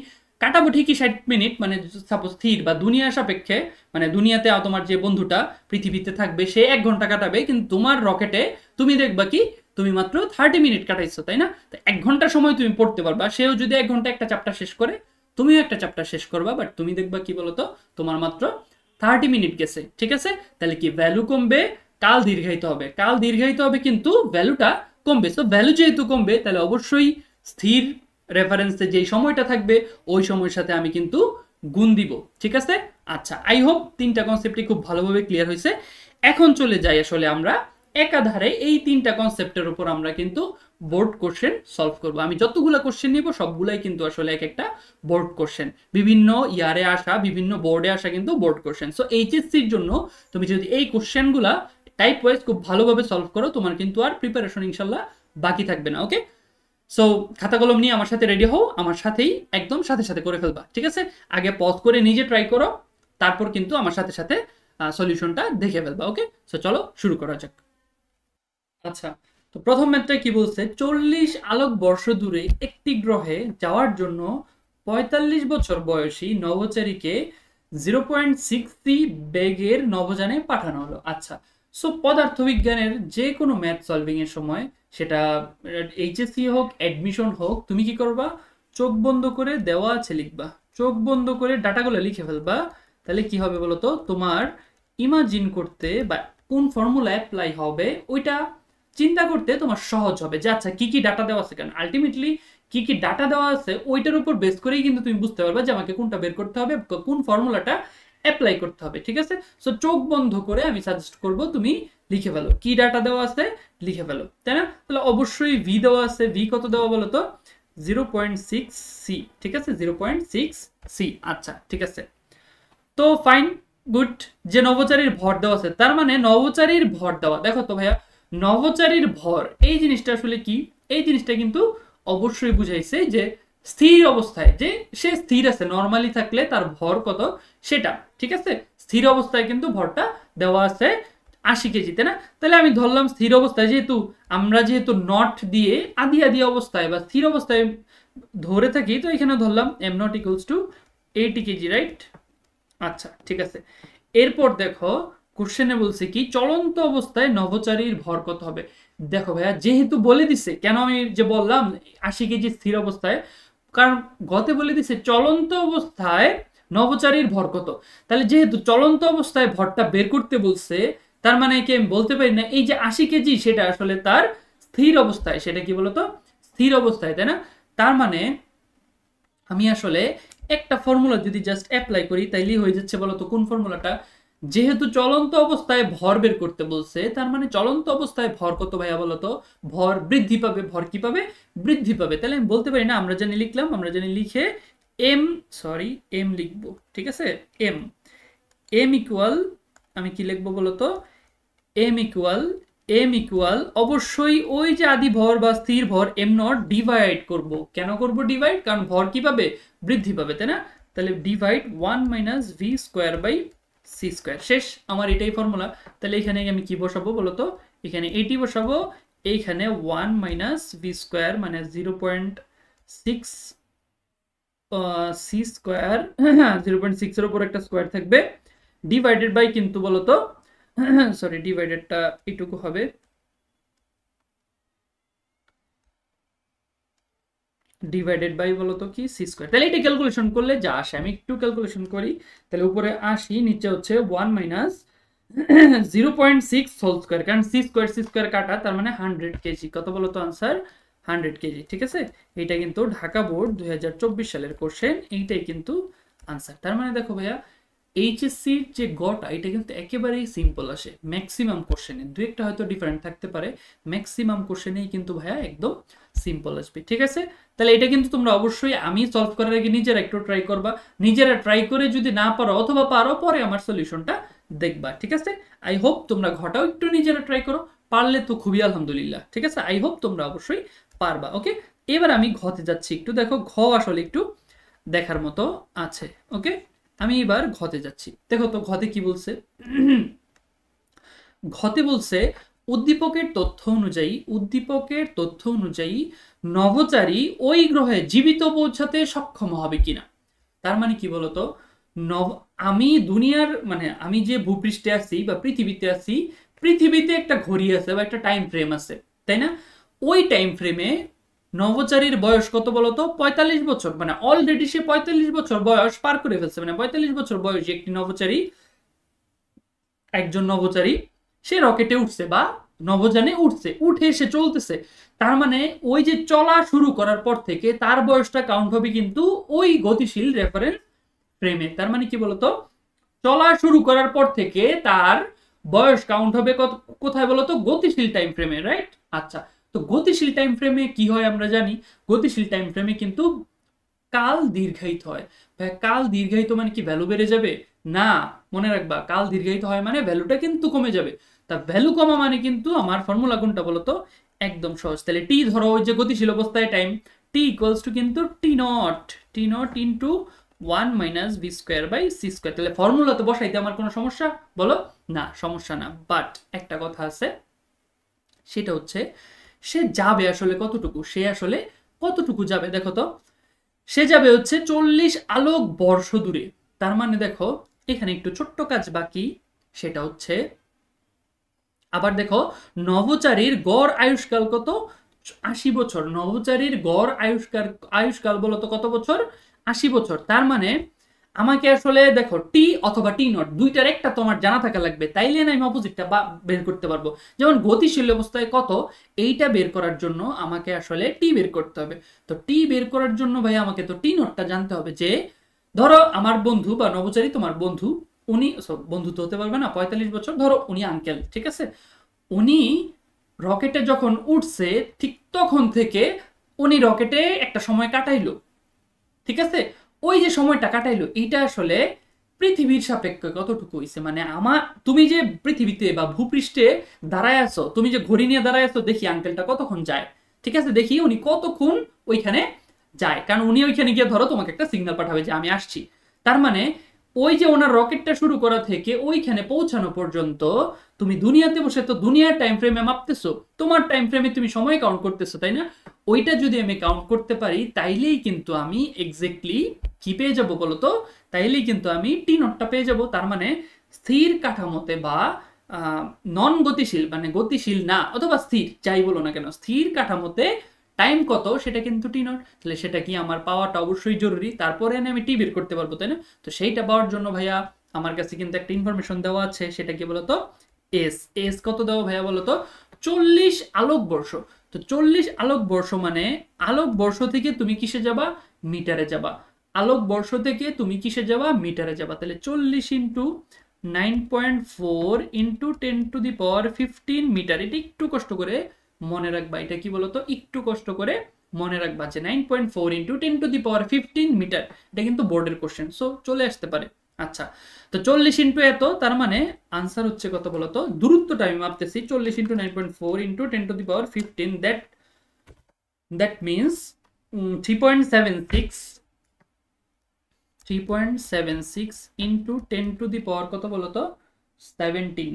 কাটাবো ঠিকই, 60 মিনিট মানে সাপোজ স্থির বা দুনিয়ার সাপেক্ষে, মানে দুনিয়াতে তোমার যে বন্ধুটা পৃথিবীতে থাকবে সে 1 ঘন্টা কাটাবে, কিন্তু তোমার রকেটে তুমি দেখবা কি তুমি মাত্র 30 মিনিট কাটাইছো, তাই না? তো 1 ঘন্টা সময় তুমি পড়তে পারবা, সেও যদি 1 ঘন্টা একটা চ্যাপ্টার শেষ করে, তুমিও একটা চ্যাপ্টার শেষ করবা, বাট তুমি দেখবা কি বলতো তোমার মাত্র 30 মিনিট গেছে, ঠিক আছে? তাহলে কি ভ্যালু কমবে, কাল দীর্ঘায়িত হবে, কাল দীর্ঘায়িত হবে কিন্তু ভ্যালুটা কমবে। সো ভ্যালু যেহেতু কমবে তাহলে অবশ্যই স্থির রেফারেন্সে যেই সময়টা থাকবে ওই সময়ের সাথে আমি কিন্তু গুণ দিব, ঠিক আছে? আচ্ছা, আই হোপ 3টা কনসেপ্টই খুব ভালোভাবে ক্লিয়ার হয়েছে। এখন চলে যাই আসলে আমরা একাধারে এই 3টা কনসেপ্টের উপর আমরা কিন্তু বোর্ড কোশ্চেন সলভ করব। আমি যতগুলো কোশ্চেন নিব সবগুলাই কিন্তু আসলে এক একটা বোর্ড কোশ্চেন, বিভিন্ন ইয়ারে আসা, বিভিন্ন বোর্ডে আসা কিন্তু বোর্ড কোশ্চেন। সো এইচএসসির জন্য তুমি যদি এই কোশ্চেনগুলা টাইপ ওয়াইজ খুব ভালোভাবে সলভ করো, তোমার কিন্তু আর প্রিপারেশন ইনশাল্লাহ বাকি থাকবে না। ওকে, সো খাতা কলম নিয়ে আমার সাথে রেডি হও, আমার সাথেই একদম সাথে সাথে করে ফেলবা, ঠিক আছে? আগে পজ করে নিজে ট্রাই করো, তারপর কিন্তু আমার সাথে সাথে সলিউশনটা দেখে ফেলবা। ওকে, সো চলো শুরু করা যাক। আচ্ছা, তো প্রথম ম্যাথটা কি বলছে, 40 আলোক বর্ষ দূরে একটি গ্রহে যাওয়ার জন্য 45 বছর বয়সী নভোচারীকে 0.6 বেগের নভোযানে পাঠানো হলো। আচ্ছা, সো পদার্থবিজ্ঞানের যে কোনো ম্যাথ সলভিং এর সময়, সেটা এইচএসসি হোক অ্যাডমিশন হোক, তুমি কি করবা, চোখ বন্ধ করে দেওয়া আছে লিখবা, চোখ বন্ধ করে ডাটাগুলো লিখে ফেলবা। তাহলে কি হবে বলতো, তোমার ইমাজিন করতে বা কোন ফর্মুলা অ্যাপ্লাই হবে ওইটা চিন্তা করতে তোমার সহজ হবে, যে আচ্ছা কি কি ডাটা দেওয়া আছে, কারণ আলটিমেটলি কি কি ডাটা দেওয়া আছে ওইটার উপর বেস করেই কিন্তু তুমি বুঝতে পারবে যে আমাকে কোনটা বের করতে হবে, কোন ফর্মুলাটা অ্যাপ্লাই করতে হবে, ঠিক আছে? সো চোখ বন্ধ করে আমি সাজেস্ট করব তুমি লিখে ফেলো কি ডাটা দেওয়া আছে, লিখে ফেলো, তাই না? তাহলে অবশ্যই ভি দেওয়া আছে, ভি কত দেওয়া বলো তো, 0.6 সি, ঠিক আছে? 0.6 সি। আচ্ছা, ঠিক আছে, তো ফাইন, গুড। যে নভোচারীর ভর দেওয়া আছে, তার মানে নভোচারীর ভর দেওয়া, দেখো তো ভাইয়া, নভোচারীর ভর এই জিনিসটা আসলে কি, এই জিনিসটা কিন্তু অবশ্যই বুঝাইছে যে স্থির অবস্থায়, যে সে স্থির আছে, নর্মালি থাকলে তার ভর কত সেটা, ঠিক আছে? স্থির অবস্থায় কিন্তু ভরটা দেওয়া আছে 80 কেজি, তাই না? তাহলে আমি ধরলাম স্থির অবস্থায়, যেহেতু আমরা যেহেতু নট দিয়ে আদি আদি অবস্থায় বা স্থির অবস্থায় ধরে থাকি, তো এখানে ধরলাম am not equals to 80 KG, right? আচ্ছা, ঠিক আছে। এরপর দেখো কোশ্চেনে বলছে কি, চলন্ত অবস্থায় নভোচারীর ভর কত হবে। দেখো ভাইয়া, যেহেতু বলে দিছে, কেন আমি যে বললাম 80 কেজি স্থির অবস্থায়, কারণ গতে বলে দিছে চলন্ত অবস্থায় নভোচারীর ভর কত। তাহলে যেহেতু চলন্ত অবস্থায় ভরটা বের করতে বলছে, তার মানে কি আমি বলতে পারি না এই যে 80 কেজি সেটা আসলে তার স্থির অবস্থায়, সেটা কি বলতো, স্থির অবস্থায়, তাই না? তার মানে আমি আসলে একটা ফর্মুলা যদি জাস্ট অ্যাপ্লাই করি তাইলেই হয়ে যাচ্ছে, বলতো কোন ফর্মুলাটা, যেহেতু চলন্ত অবস্থায় ভর বের করতে বলছে, তার মানে চলন্ত অবস্থায় ভর কত ভাইয়া বলতো, ভর বৃদ্ধি পাবে, ভর কি পাবে, বৃদ্ধি পাবে। তাহলে আমি বলতে পারি না, আমরা জানি লিখলাম, আমরা জানি লিখে এম, সরি এম লিখবো, ঠিক আছে? এম, এম ইকুয়াল, আমি কি লিখবো বলতো, এম ইকুয়াল, এম ইকুয়াল অবশ্যই ওই যে আদি ভর বা স্থির ভর এম নট ডিভাইড করব। কেন করব ডিভাইড, কারণ ভর কি পাবে, বৃদ্ধি পাবে, তাই না? তাহলে divide 1 minus V square by C square, শেষ, আমার এটাই ফর্মুলা। তাহলে এখানে আমি কি বসাবো বলতো, এখানে এটি বসাবো, এইখানে 1 মাইনাস ভি স্কোয়ার মানে 0.6 সি স্কোয়ার, হ্যাঁ 0.6 এর উপর একটা স্কোয়ার থাকবে, ডিভাইডেড বাই কিন্তু বলতো, সরি ডিভাইডেডটা এটুকু হবে, ডিভাইডেড বাই বলতো কি সি স্কোয়ার। তাহলে এটা ক্যালকুলেশন করলে যা আসে, আমি একটু ক্যালকুলেশন করি, তাহলে উপরে 80, নিচে হচ্ছে 1 মাইনাস 0.6 হোল স্কোয়ার, কারণ সি স্কোয়ার কাটা, তার মানে 100 কেজি, কত বলতো আনসার, 100 কেজি, ঠিক আছে? এটা কিন্তু ঢাকা বোর্ড 2024 সালের কোশ্চেন, এইটাই কিন্তু আনসার। তার মানে দেখো ভাইয়া, এইচএসসির যে গটা এটা কিন্তু একেবারেই সিম্পল আসে, ম্যাক্সিমাম কোশ্চেনে, দু একটা হয়তো ডিফারেন্ট থাকতে পারে, ম্যাক্সিমাম কোশ্চেনেই কিন্তু ভাইয়া একদম সিম্পল আসবে, ঠিক আছে? তাহলে এটা কিন্তু তোমরা অবশ্যই, আমি সলভ করার আগে নিজেরা একটু ট্রাই করবা, নিজেরা ট্রাই করে যদি না পারো অথবা পারো পরে আমার সলিউশনটা দেখবা, ঠিক আছে? আই হোপ তোমরা ঘটাও একটু নিজেরা ট্রাই করো, পারলে তো খুবই আলহামদুলিল্লাহ, ঠিক আছে? আই হোপ তোমরা অবশ্যই পারবা। ওকে, এবার আমি ঘতে যাচ্ছি, একটু দেখো ঘ আসলে একটু দেখার মতো আছে। ওকে, আমি এবার ঘতে যাচ্ছি, দেখো তো ঘতে কি বলছে। ঘতে বলছে উদ্দীপকের তথ্য অনুযায়ী নভোচারী ওই গ্রহে জীবিত পৌঁছাতে সক্ষম হবে কিনা। তার মানে কি বলতো, আমি দুনিয়ার, মানে আমি যে ভূপৃষ্ঠে আছি বা পৃথিবীতে আছি, পৃথিবীতে একটা ঘড়ি আছে বা একটা টাইম ফ্রেম আছে, তাই না? ওই টাইম ফ্রেমে নভোচারীর বয়স কত বলতো? 45 বছর। মানে অলরেডি সে 45 বছর বয়স পার করে ফেলছে। মানে 45 বছর বয়সী একজন নভোচারী সে রকেটে উঠছে বা নভোযানে উঠছে, উঠে সে চলতেছে। তার মানে ওই যে চলা শুরু করার পর থেকে তার বয়সটা কাউন্ট হবে কিন্তু ওই গতিশীল রেফারেন্স ফ্রেমে। তার মানে কি বলতো? চলা শুরু করার পর থেকে তার বয়স কাউন্ট হবে কোথায় বলতো? গতিশীল টাইম ফ্রেমে, রাইট? আচ্ছা, তো গতিশীল টাইম ফ্রেমে কি হয় আমরা জানি। গতিশীল টাইম ফ্রেমে কিন্তু কাল দীর্ঘায়িত হয়। ভাই কাল দীর্ঘায়িত মানে কি ভ্যালু বেড়ে যাবে? না, মনে রাখবা কাল দীর্ঘায়িত হয় মানে ভ্যালুটা কিন্তু কমে যাবে। তা ভ্যালু কমা মানে কিন্তু আমার ফর্মুলা কোনটা বলতো? একদম সহজ। তাহলে টি ধরো ওই যে গতিশীল অবস্থায় টাইম টি ইকুয়ালস টু কিন্তু টি নট ইন্টু 1 - v² / c²। তাহলে ফর্মুলা তো বসাইতে আমার কোনো সমস্যা বলো? না, সমস্যা না। বাট একটা কথা আছে, সেটা হচ্ছে সে যাবে আসলে কতটুকু, সে আসলে কতটুকু যাবে দেখো তো। সে যাবে হচ্ছে 40 আলোক বর্ষ দূরে। তার মানে দেখো এখানে একটু ছোট্ট কাজ বাকি, সেটা হচ্ছে আবার দেখো নভোচারীর গড় আয়ুষ্কাল কত? 80 বছর। নভোচারীর গড় আয়ুষ্কাল বলতো কত বছর? 80 বছর। তার মানে আমাকে আসলে দেখো টি অথবা টি নট দুইটার একটা তোমার জানা থাকা লাগবে, তাইলে না আমি অপোজিটটা বের করতে পারবো। যেমন গতিশীল অবস্থায় কত, এইটা বের করার জন্য আমাকে আসলে টি বের করতে হবে। তো টি বের করার জন্য ভাই আমাকে তো টি নটটা জানতে হবে। যে ধরো আমার বন্ধু বা নভোচারী তোমার বন্ধু, উনি বন্ধু তো হতে পারবে না, 45 বছর, ধরো উনি আঙ্কেল, ঠিক আছে? উনি রকেটে যখন উঠছে ঠিক তখন থেকে উনি রকেটে একটা সময় কাটাইলো, ঠিক আছে? ওই যে সময়টা কাটাইলো এইটা আসলে পৃথিবীর সাপেক্ষে কতটুকু হইছে। মানে তুমি যে পৃথিবীতে বা ভূপৃষ্ঠে দাঁড়ায় আছো, তুমি যে ঘড়ি নিয়ে দাঁড়ায় আছো, দেখি আঙ্কেলটা কতক্ষণ যায়, ঠিক আছে? দেখি উনি কতক্ষণ ওইখানে যায়, কারণ উনি ওইখানে গিয়ে ধরো তোমাকে একটা সিগন্যাল পাঠাবে যে আমি আসছি। তার মানে ওই যে ওনার রকেটটা শুরু করা থেকে ওইখানে পৌঁছানো পর্যন্ত তুমি দুনিয়াতে বসে তো দুনিয়ার টাইম ফ্রেমে মাপতেছো, তোমার টাইম ফ্রেমে তুমি সময় কাউন্ট করতেছো, তাই না? ওইটা যদি আমি কাউন্ট করতে পারি তাইলেই কিন্তু আমি এক্স্যাক্টলি কি পেয়ে যাব বলতো? তাইলেই কিন্তু আমি টি নটটা পেয়ে যাব। তার মানে স্থির কাঠামোতে বা নন গতিশীল মানে গতিশীল না অথবা স্থির যাই বলো না কেন, স্থির কাঠামোতে টাইম কত সেটা কিন্তু টি নট। তাহলে সেটা কি আমার পাওয়াটা অবশ্যই জরুরি, তারপরে আমি টি বের করতে পারবো, তাই না? তো সেইটা পাওয়ার জন্য ভাইয়া আমার কাছে কিন্তু একটা ইনফরমেশন দেওয়া আছে, সেটা কি বলতো? এস। এস কত দেওয়া ভাইয়া বলতো? 40 আলোক বর্ষ। তো 40 আলোক বর্ষ মানে আলোক বর্ষ থেকে তুমি কিসে যাবা? মিটারে যাবা। আলোক বর্ষ থেকে তুমি কিসে যাবা? মিটারে যাবা। তাহলে 40 ইন্টু 9.4 ইন্টু 10⁻15 মিটার। এটা একটু কষ্ট করে মনে রাখবা। এটা কি বলতো? একটু কষ্ট করে মনে রাখবা যে 9.4 ইন্টু 10⁻15 মিটার। এটা কিন্তু বোর্ডের কোশ্চেন, সো চলে আসতে পারে। আচ্ছা, তো 40 ইন্টু এত, তার মানে আনসার হচ্ছে কত বলতো? দূরত্বটা আমি মাপতেছি 40 into 9.4 into 10⁻15, that means 3.76 into 10 কত বলতো? 17,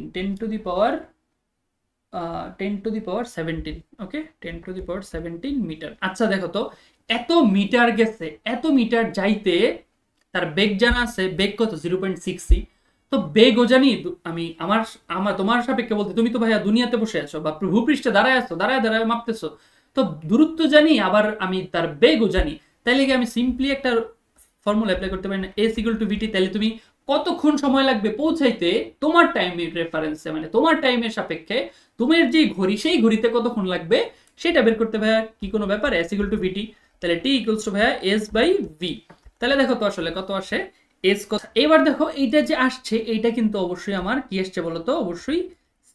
10⁻17, ওকে, 10⁻17 মিটার। আচ্ছা দেখো তো, এত মিটার গেছে, এত মিটার যাইতে তার বেগ জানা আছে, বেগ কত? 0.6 তো বেগও জানি আমি। আমার আমার তোমার সাপেক্ষে বলতে, তুমি তো ভাইয়া দুনিয়াতে বসে আছো বা ভূপৃষ্ঠে দাঁড়ায় আছো, দাঁড়ায় দাঁড়ায় মাপতেছো, তো দূরত্ব জানি আবার আমি তার বেগও জানি। তাইলে কি আমি সিম্পলি একটা ফর্মুলা অ্যাপ্লাই করতে পারি না, এস ইকুয়াল টু ভিটি। তাহলে তুমি কতক্ষণ সময় লাগবে পৌঁছাইতে তোমার টাইমের রেফারেন্সে, মানে তোমার টাইমের সাপেক্ষে তোমার যে ঘড়ি সেই ঘড়িতে কতক্ষণ লাগবে সেটা বের করতে ভাইয়া কি কোনো ব্যাপার? এস ইকুয়াল টু ভিটি। তাহলে টি ইকুয়ালস টু ভাইয়া এস বাই ভি। তাহলে দেখো তো আসলে কত আসে এস কত। এবার দেখো এইটা যে আসছে এইটা কিন্তু অবশ্যই আমার কি আসছে বলতো? অবশ্যই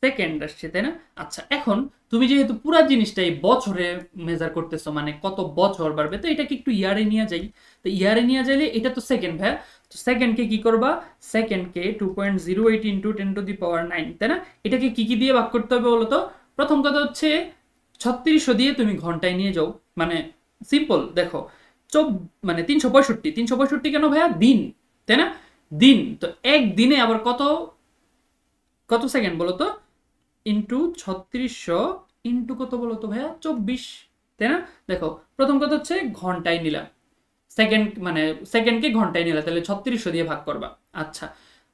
সেকেন্ড আসছে, তাই না? আচ্ছা, এখন তুমি যেহেতু পুরো জিনিসটাই বছরে মেজার করতেছো, মানে কত বছর বাড়বে, তো এটাকে একটু ইয়ারে নিয়ে যাই। তো ইয়ারে নিয়ে যাইলে এটা তো সেকেন্ড ভাইয়া, তো সেকেন্ডকে কি করবা? সেকেন্ডকে 2.08 ইন্টু 10⁻9, তাই না? এটাকে কি কি দিয়ে ভাগ করতে হবে বলতো? প্রথম কথা হচ্ছে 3600 দিয়ে তুমি ঘন্টায় নিয়ে যাও, মানে সিম্পল দেখো মানে 365 কেন ভাইয়া? দিন, তাই না? দিন তো এক দিনে আবার কত কত সেকেন্ড বলতো? ইন্টু 3600 ইন্টু কত বলতো ভাইয়া? 24, তাই না? দেখো প্রথম কথা হচ্ছে ঘন্টায় নিলাম, সেকেন্ড মানে সেকেন্ডকে ঘন্টায় নিলা, তাহলে 3600 দিয়ে ভাগ করবা। আচ্ছা,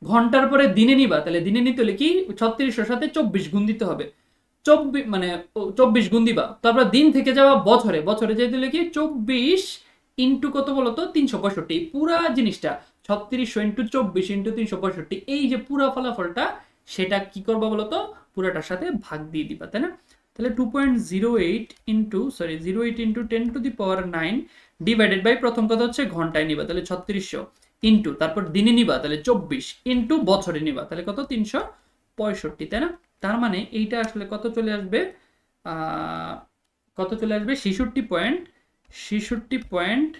ঘন্টার পরে দিনে নিবা, তাহলে দিনে নিতে হলে কি 3600 সাথে 24 গুণ দিতে হবে। মানে 24 গুণ দিবা, তারপর দিন থেকে যাওয়া বছরে, বছরে যেতে দিলে কি 24 ইন্টু কত বলতো 365, পুরা জিনিসটা 3600 ইন্টু 24 ইন্টু 365, এই যে পুরা ফলাফলটা সেটা কি করবা বলতো পুরাটার সাথে ভাগ দিয়ে দিবা, তাই না? তাহলে 2.08 ইন্টু 08 ইন্টু 10⁹9 ডিভাইডেড বাই প্রথম কথা হচ্ছে ঘন্টায় নিবা, তাহলে 3600 ইন্টু তারপর দিনে নিবা তাহলে 24 ইন্টু বছরে নিবা তাহলে কত 365, তাই না? তার মানে এইটা আসলে কত চলে আসবে, কত চলে আসবে 66.238,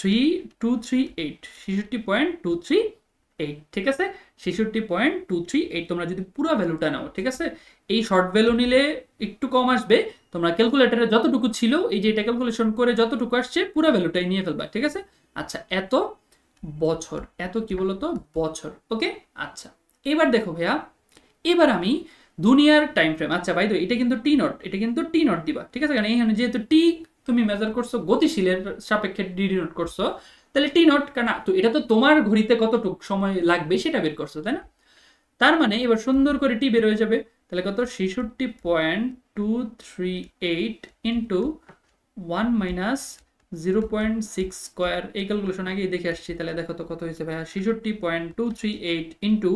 66.238, ঠিক আছে? 66.238 তোমরা যদি পুরো ভ্যালুটা নাও, ঠিক আছে? এই শর্ট ভ্যালু নিলে একটু কম আসবে, তোমরা ক্যালকুলেটরে যতটুকু ছিল এই যে এটা ক্যালকুলেশন করে যতটুকু আসছে পুরো ভ্যালুটাই নিয়ে ফেলবা, ঠিক আছে? আচ্ছা, এত বছর, এত কি বলতো বছর, ওকে? আচ্ছা, এবার দেখো ভাইয়া, এবার আমি দুনিয়ার টাইম ফ্রেম, আচ্ছা ভাই এটা কিন্তু টি নট, এটা কিন্তু টি নট দিবা, ঠিক আছে? কারণ এখানে যেহেতু টি তুমি মেজার করছো গতিশীলের সাপেক্ষে ডি নোট করছো, তাহলে টি নট, কারণ তো এটা তো তোমার ঘড়িতে কতটুকু সময় লাগবে সেটা বের করছো, তাই না? তার মানে এবার সুন্দর করে টি বের হয়ে যাবে, তাহলে কত 66.238 ইন্টু 1 মাইনাস 0.6 স্কোয়ার, এই ক্যালকুলেশন আগেই দেখে আসছি, তাহলে দেখো তো কত হয়েছে ভাইয়া 66.238 ইন্টু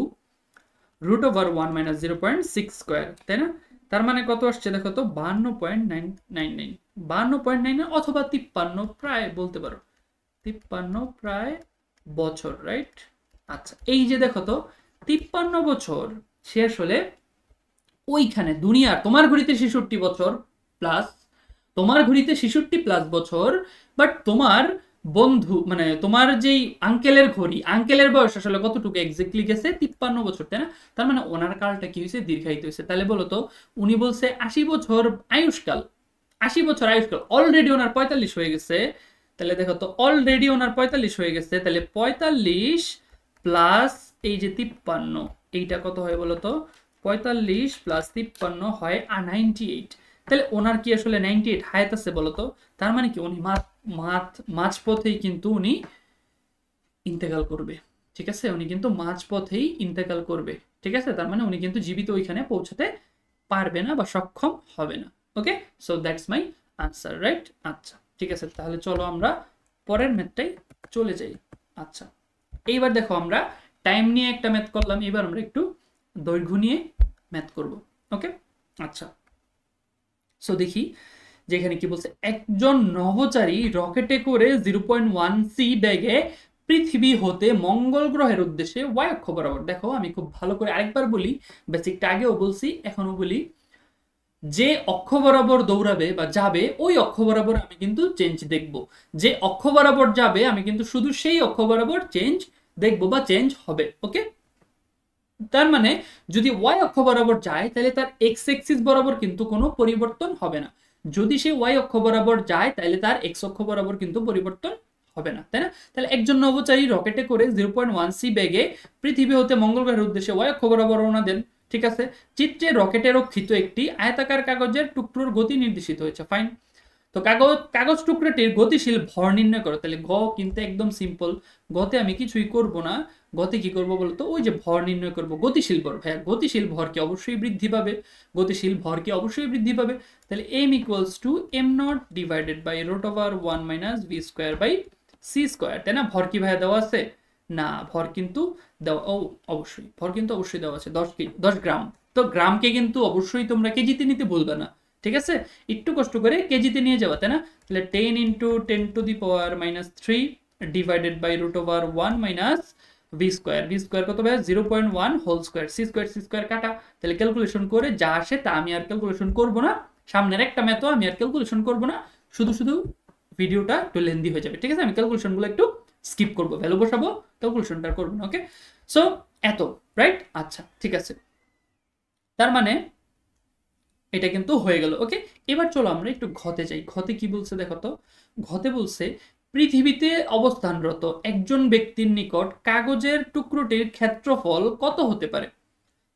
√1 মাইনাস 0.6 স্কোয়ার, তাই না? তার মানে কত আসছে দেখো তো 52.999, 52.9 অথবা 53 প্রায় বলতে পারো, 53 প্রায় বছর, রাইট? আচ্ছা, এই যে দেখো তো 53 বছর শেষ হলে ওইখানে দুনিয়ার তোমার ঘড়িতে 66 বছর প্লাস, তোমার ঘড়িতে 66 প্লাস বছর, বাট তোমার বন্ধু মানে তোমার যেই আঙ্কেলের ঘড়ি, আঙ্কেলের বয়স আসলে কতটুকু এক্স্যাক্টলি গেছে 53 বছর, তাই না? তার মানে ওনার কালটা কি হয়েছে দীর্ঘায়িত হয়েছে, তাহলে বলো তো উনি বলছে 80 বছর আয়ুষ্কাল, 80 বছর আয়ুষ্কাল, অলরেডি ওনার 45 হয়ে গেছে, তাহলে দেখো তো অলরেডি ওনার 45 হয়ে গেছে, তাহলে 45 প্লাস এই যে 53, এইটা কত হয় বলো তো 45 প্লাস 53 হয় 98, তাহলে ওনার কি আসলে 98 হায়াত আছে বলতো? তার মানে কি উনি মাঝপথেই কিন্তু উনি ইন্তেকাল করবে, ঠিক আছে? উনি কিন্তু মাঝপথেই ইন্তেকাল করবে, ঠিক আছে? তার মানে উনি কিন্তু জীবিত ওইখানে পৌঁছাতে পারবে না বা সক্ষম হবে না, okay? So that's my answer, right? আচ্ছা, ঠিক আছে, তাহলে চলো আমরা পরের ম্যাথটাই চলে যাই। আচ্ছা, এইবার দেখো আমরা টাইম নিয়ে একটা ম্যাথ করলাম, এবার আমরা একটু দৈর্ঘ্য নিয়ে ম্যাথ করব, ওকে? আচ্ছা, সো দেখি যেখানে কি বলছে, একজন নভোচারী রকেটে করে 0.1 সি ব্যাগে পৃথিবী হতে মঙ্গল গ্রহের উদ্দেশ্যে ওয়াই অক্ষ বরাবর, দেখো আমি খুব ভালো করে আরেকবার বলি, বেসিকটা আগেও বলছি এখনো বলি, যে অক্ষ বরাবর দৌড়াবে বা যাবে ওই অক্ষ বরাবর আমি কিন্তু চেঞ্জ দেখব, যে অক্ষ বরাবর যাবে আমি কিন্তু শুধু সেই অক্ষ বরাবর চেঞ্জ দেখব বা চেঞ্জ হবে, ওকে? তার মানে যদি ওয়াই অক্ষ বরাবর যায় তাহলে তার এক্স এক্সিস বরাবর কিন্তু কোনো পরিবর্তন হবে না, যদি সে ওয়াই অক্ষ বরাবর যায় তাহলে তার এক্স অক্ষ বরাবর কিন্তু পরিবর্তন হবে না, তাই না? তাহলে একজন নভোচারী রকেটে করে 0.1 সি বেগে পৃথিবী হতে মঙ্গল গ্রহের উদ্দেশ্যে ওয়াই অক্ষ বরাবর রওনা দেন, ঠিক আছে? চিত্রে রকেটে রক্ষিত একটি আয়তাকার কাগজের টুকরোর গতি নির্দেশিত হয়েছে, ফাইন। তো কাগজ টুকরোটির গতিশীল ভর নির্ণয় করো, তাহলে গ কিন্তু একদম সিম্পল, গতে আমি কিছুই করব না, গতে কি করব বলতো ওই যে ভর নির্ণয় করব, গতিশীল ভর, ভাইয়া গতিশীল ভর কি অবশ্যই বৃদ্ধি পাবে, গতিশীল ভর কি অবশ্যই বৃদ্ধি পাবে, তাহলে m equals to m0 divided by √1 minus v square by c square, তাই না? ভর কি ভাইয়া দেওয়া আছে? না, ভর কিন্তু দেওয়া, ও অবশ্যই ভর কিন্তু অবশ্যই দেওয়া আছে 10 গ্রাম, তো গ্রামকে কিন্তু অবশ্যই তোমরা কেজিতে নিতে ভুলবে না, ঠিক আছে? একটু কষ্ট করে কেজিতে নিয়ে যাওয়া, তাই না? তাহলে 10 into 10⁻³ divided by √1 minus V square কত ভাই 0.1 হোল স্কোয়ার, সি স্কোয়ার কাটা, তাহলে ক্যালকুলেশন করে যা আসে তা আমি আর ক্যালকুলেশন করব না, সামনের একটা ম্যাথও আমি আর ক্যালকুলেশন করব না, শুধু শুধু ভিডিওটা একটু লেন্দি হয়ে যাবে, ঠিক আছে? আমি ক্যালকুলেশনগুলো একটু স্কিপ করব, ভ্যালু বসাবো, ক্যালকুলেশনটা করব না, ওকে? সো এত, রাইট? আচ্ছা, ঠিক আছে, তার মানে এটা কিন্তু হয়ে গেল, ওকে? এবার চলো আমরা একটু ঘতে যাই, ঘতে কি বলছে দেখো তো, ঘতে বলছে পৃথিবীতে অবস্থানরত একজন ব্যক্তির নিকট কাগজের টুকরোটির ক্ষেত্রফল কত হতে পারে,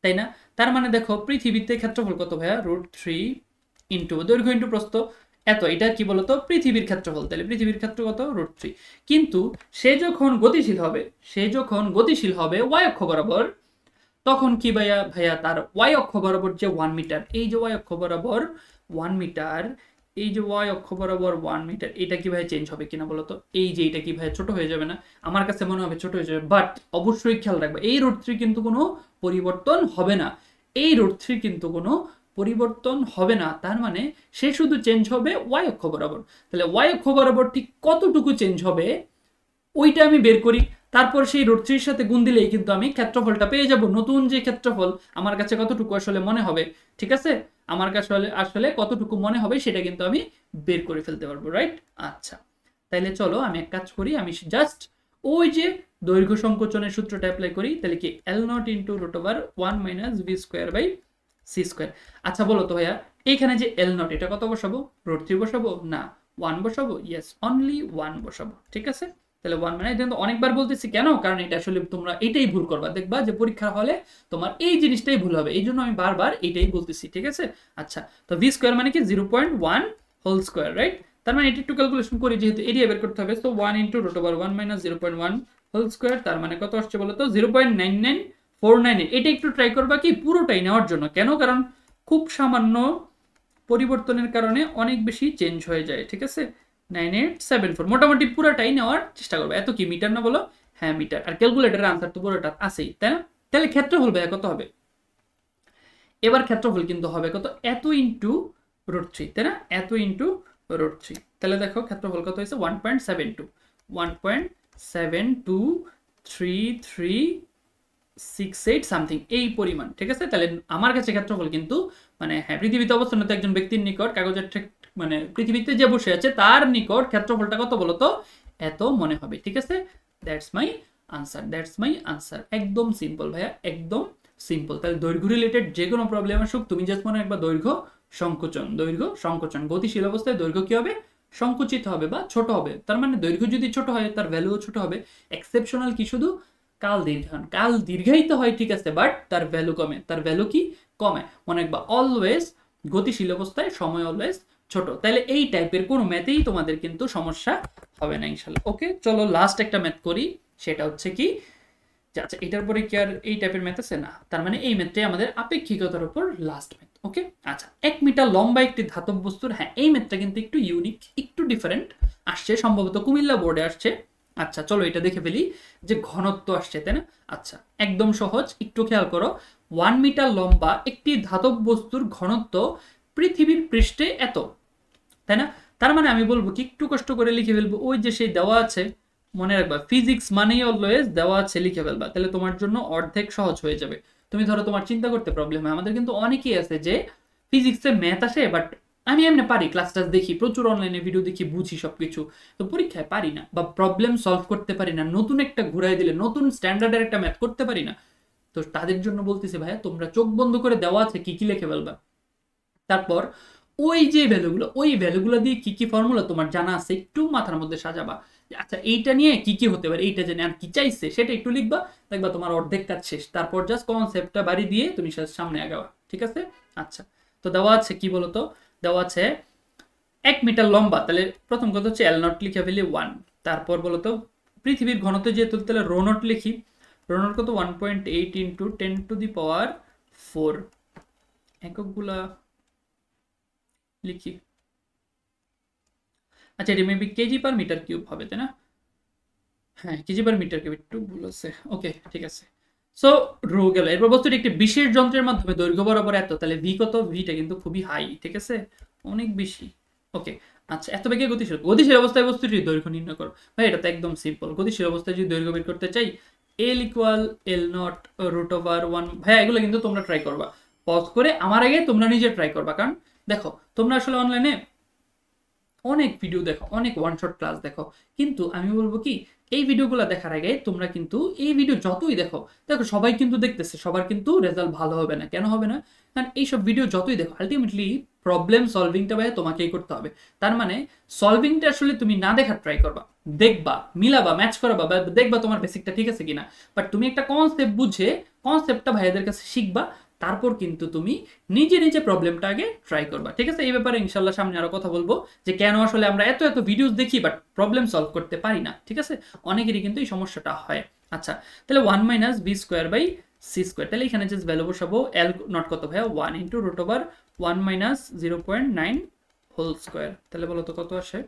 তাই না? তার মানে দেখো পৃথিবীতে ক্ষেত্রফল কত ভাইয়া √3 ইন্টু দৈর্ঘ্য ইন্টু প্রস্থ, এত, এটা কি বলতো পৃথিবীর ক্ষেত্রফল, তাহলে পৃথিবীর ক্ষেত্র কত √3, কিন্তু সে যখন গতিশীল হবে ওয়াই অক্ষ বরাবর, তখন কি ভাইয়া ভাইয়া তার ওয়াই অক্ষ বরাবর যে 1 মিটার, এই যে ওয়াই অক্ষ বরাবর 1 মিটার, এই যে ওয়াই অক্ষ বরাবর 1 মিটার, এটা কি ভাই চেঞ্জ হবে কিনা বলতো? এই যে এটা কি ভাই ছোট হয়ে যাবে না? আমার কাছে মনে হবে ছোট হয়ে যাবে, বাট অবশ্যই খেয়াল রাখবে এই √3 কিন্তু কোনো পরিবর্তন হবে না। এই √3 কিন্তু কোনো পরিবর্তন হবে না, তার মানে সে শুধু চেঞ্জ হবে ওয়াই অক্ষ বরাবর। তাহলে ওয়াই অক্ষ বরাবর ঠিক কতটুকু চেঞ্জ হবে ওইটা আমি বের করি, তারপর সেই √3 সাথে গুণ দিলেই কিন্তু আমি ক্ষেত্রফলটা পেয়ে যাব। নতুন যে ক্ষেত্রফল আমার কাছে কতটুকু আসলে মনে হবে, ঠিক আছে, আমার কাছে আসলে কতটুকু মনে হবে সেটা কিন্তু আমি বের করে ফেলতে পারবো, রাইট? আচ্ছা, তাইলে চলো আমি এক কাজ করি, আমি জাস্ট ওই যে দৈর্ঘ্য সংকোচনের সূত্রটা অ্যাপ্লাই করি। তাহলে কি L0 into √1 minus V square by C square. আচ্ছা বলো তো ভাইয়া, এইখানে যে L0 এটা কত বসাবো? √3 বসাবো না 1 বসাবো? ইয়েস, অনলি 1 বসাবো, ঠিক আছে। তাহলে 1 মানে কিন্তু অনেকবার বলতেছি কেন, কারণ এটা আসলে তোমরা এটাই ভুল করবা, দেখবা যে পরীক্ষা হলে তোমার এই জিনিসটাই ভুল হবে, এই জন্য আমি বারবার এটাই বলতেছি, ঠিক আছে। আচ্ছা, তো ভি স্কোয়ার মানে কি 0.1 হোল স্কোয়ার, রাইট? তার মানে এটি একটু ক্যালকুলেশন করি, যেহেতু এরিয়া বের করতে হবে, তো 1 ইন্টু √1 মাইনাস 0.1 হোল স্কোয়ার, তার মানে কত আসছে বলো তো? 0.9949। এটা একটু ট্রাই করবা কি পুরোটাই নেওয়ার জন্য, কেন? কারণ খুব সামান্য পরিবর্তনের কারণে অনেক বেশি চেঞ্জ হয়ে যায়, ঠিক আছে। 9874 মোটামুটি পুরোটাই নেওয়ার চেষ্টা করবে। এত কি মিটার না বলো? হ্যাঁ মিটার। আর ক্যালকুলেটরের আনসার তো পুরোটা আছেই, তাই না? তাহলে ক্ষেত্রফল ভাইয়া কত হবে? এবার ক্ষেত্রফল কিন্তু হবে কত? এত ইন্টু √3, তাই না? এত ইন্টু √3। তাহলে দেখো ক্ষেত্রফল কত হয়েছে? 1.72, 1.723368 সামথিং এই পরিমাণ, ঠিক আছে। তাহলে আমার কাছে ক্ষেত্রফল কিন্তু মানে হ্যাঁ পৃথিবীতে অবস্থানরত একজন ব্যক্তির নিকট কাগজের মানে পৃথিবীতে যে বসে আছে তার নিকট ক্ষেত্রফলটা কত বলতো? এত মনে হবে, ঠিক আছে। That's my answer, that's my answer. একদম সিম্পল ভাইয়া, একদম সিম্পল। তাহলে দৈর্ঘ্য রিলেটেড যে কোনো প্রবলেম আসুক তুমি জাস্ট মনে রাখবা দৈর্ঘ্য সংকোচন, দৈর্ঘ্য সংকোচন। গতিশীল অবস্থায় দৈর্ঘ্য কি হবে? সংকুচিত হবে বা ছোট হবে। তার মানে দৈর্ঘ্য যদি ছোট হয় তার ভ্যালুও ছোট হবে। এক্সেপশনাল কি শুধু কাল দীর্ঘায়ন, কাল দীর্ঘায়িত হয় ঠিক আছে, বাট তার ভ্যালু কমে। তার ভ্যালু কি কমে? মনে রাখবা অলওয়েজ গতিশীল অবস্থায় সময় অলওয়েজ ছোট। তাহলে এই টাইপের কোনো ম্যাথেই তোমাদের কিন্তু সমস্যা হবে না ইনশাল্লাহ। ওকে, চলো লাস্ট একটা ম্যাথ করি, সেটা হচ্ছে কি, আচ্ছা এটার পরে কি আর এই টাইপের ম্যাথ আছে? না, তার মানে এই ম্যাথটাই আমাদের আপেক্ষিকতার উপর লাস্ট ম্যাথ। ওকে, আচ্ছা 1 মিটার লম্বা একটি ধাতব বস্তুর, হ্যাঁ এই ম্যাথটা কিন্তু একটু ইউনিক, একটু ডিফারেন্ট আসছে, সম্ভবত কুমিল্লা বোর্ডে আসছে। আচ্ছা চলো এটা দেখে ফেলি যে ঘনত্ব আসছে, তাই না? আচ্ছা একদম সহজ, একটু খেয়াল করো। 1 মিটার লম্বা একটি ধাতব বস্তুর ঘনত্ব পৃথিবীর পৃষ্ঠে এত, তাই না? তার মানে আমি বলবো কি, একটু কষ্ট করে লিখে ফেলবো, ওই যে সেই দেওয়া আছে, মনে রাখবা ফিজিক্স মানেই অলওয়েজ দেওয়া আছে লিখে ফেলবা, তাহলে তোমার জন্য অর্ধেক সহজ হয়ে যাবে। তুমি ধরো তোমার চিন্তা করতে প্রবলেম হয়, আমাদের কিন্তু অনেকেই আছে যে ফিজিক্সে ম্যাথ আসে বাট আমি এমনি পারি, ক্লাস টাস দেখি, প্রচুর অনলাইনে ভিডিও দেখি, বুঝি সবকিছু, তো পরীক্ষায় পারি না বা প্রবলেম সলভ করতে পারি না, নতুন একটা ঘুরাই দিলে নতুন স্ট্যান্ডার্ডের একটা ম্যাথ করতে পারি না। তো তাদের জন্য বলতেছি ভাইয়া তোমরা চোখ বন্ধ করে দেওয়া আছে কি কি লিখে ফেলবা, তারপর ওই যে ভ্যালুগুলো, ওই ভ্যালুগুলো দিয়ে কি কি ফর্মুলা তোমার জানা আছে একটু মাথার মধ্যে সাজাবা। আচ্ছা এইটা নিয়ে কি কি হতে পারে, এইটা জেনে আর কি চাইছে সেটা একটু লিখবা, দেখবা তোমার অর্ধেক কাজ শেষ। তারপর জাস্ট কনসেপ্টটা বাড়ি দিয়ে তুমি সামনে আগাবা, ঠিক আছে। আচ্ছা তো দেওয়া আছে কি বলতো, দেওয়া আছে 1 মিটার লম্বা, তাহলে প্রথম কথা হচ্ছে L0 লিখে ফেলি 1। তারপর বলতো পৃথিবীর ঘনত্ব যেহেতু, তাহলে ρ0 লিখি, ρ0 কত 1.8 ইন্টু 10⁴ এককগুলা লিখি। আচ্ছা এটা maybe KG per metre cube হবে, তাই না? হ্যাঁ কেজি পার মিটার কিউব, একটু ভুল আছে। ওকে ঠিক আছে, সো রো গেল। এরপর বস্তুটি একটি বিশেষ যন্ত্রের মাধ্যমে দৈর্ঘ্য বরাবর এত, তাহলে ভি কত? ভিটা কিন্তু খুবই হাই, ঠিক আছে, অনেক বেশি। ওকে আচ্ছা, এত বেগে গতিশীল, গতিশীল অবস্থায় বস্তুটির দৈর্ঘ্য নির্ণয় করো। ভাই এটা তো একদম সিম্পল, গতিশীল অবস্থায় যদি দৈর্ঘ্য বের করতে চাই এল ইকুয়াল L0 √1। ভাইয়া এগুলো কিন্তু তোমরা ট্রাই করবা, পজ করে আমার আগে তোমরা নিজে ট্রাই করবা, কারণ দেখো তোমরা আসলে অনলাইনে অনেক ভিডিও দেখো, অনেক ওয়ান শট ক্লাস দেখো, কিন্তু আমি বলবো কি এই ভিডিওগুলো দেখার আগে তোমরা কিন্তু এই ভিডিও যতই দেখো, দেখো সবাই কিন্তু দেখতেছে, সবার কিন্তু রেজাল্ট ভালো হবে না। কেন হবে না? কারণ এইসব ভিডিও যতই দেখো আলটিমেটলি প্রবলেম সলভিংটা ভাই তোমাকেই করতে হবে। তার মানে সলভিংটা আসলে তুমি না দেখার ট্রাই করবা, দেখবা, মিলাবা, ম্যাচ করাবা, বা দেখবা তোমার বেসিকটা ঠিক আছে কিনা, বাট তুমি একটা কনসেপ্ট বুঝে কনসেপ্টটা ভাইয়াদের কাছে শিখবা, তারপর কিন্তু তুমি নিজে নিজে প্রবলেমটা আগে ট্রাই করবা, ঠিক আছে। এই ব্যাপারে ইনশাল্লাহ সামনে আরো কথা বলবো যে কেন আসলে আমরা এত এত ভিডিওস দেখি বাট প্রবলেম সলভ করতে পারি না, ঠিক আছে। অনেকেরই কিন্তু এই সমস্যাটা হয়। আচ্ছা তাহলে 1 - b² বাই সি স্কোয়ার। তাহলে এখানে জাস্ট ভ্যালু বসাবো, এল নট কত ভাইয়া 1 into root over 1 minus 0.9 whole square. তাহলে বলো তো কত আসে,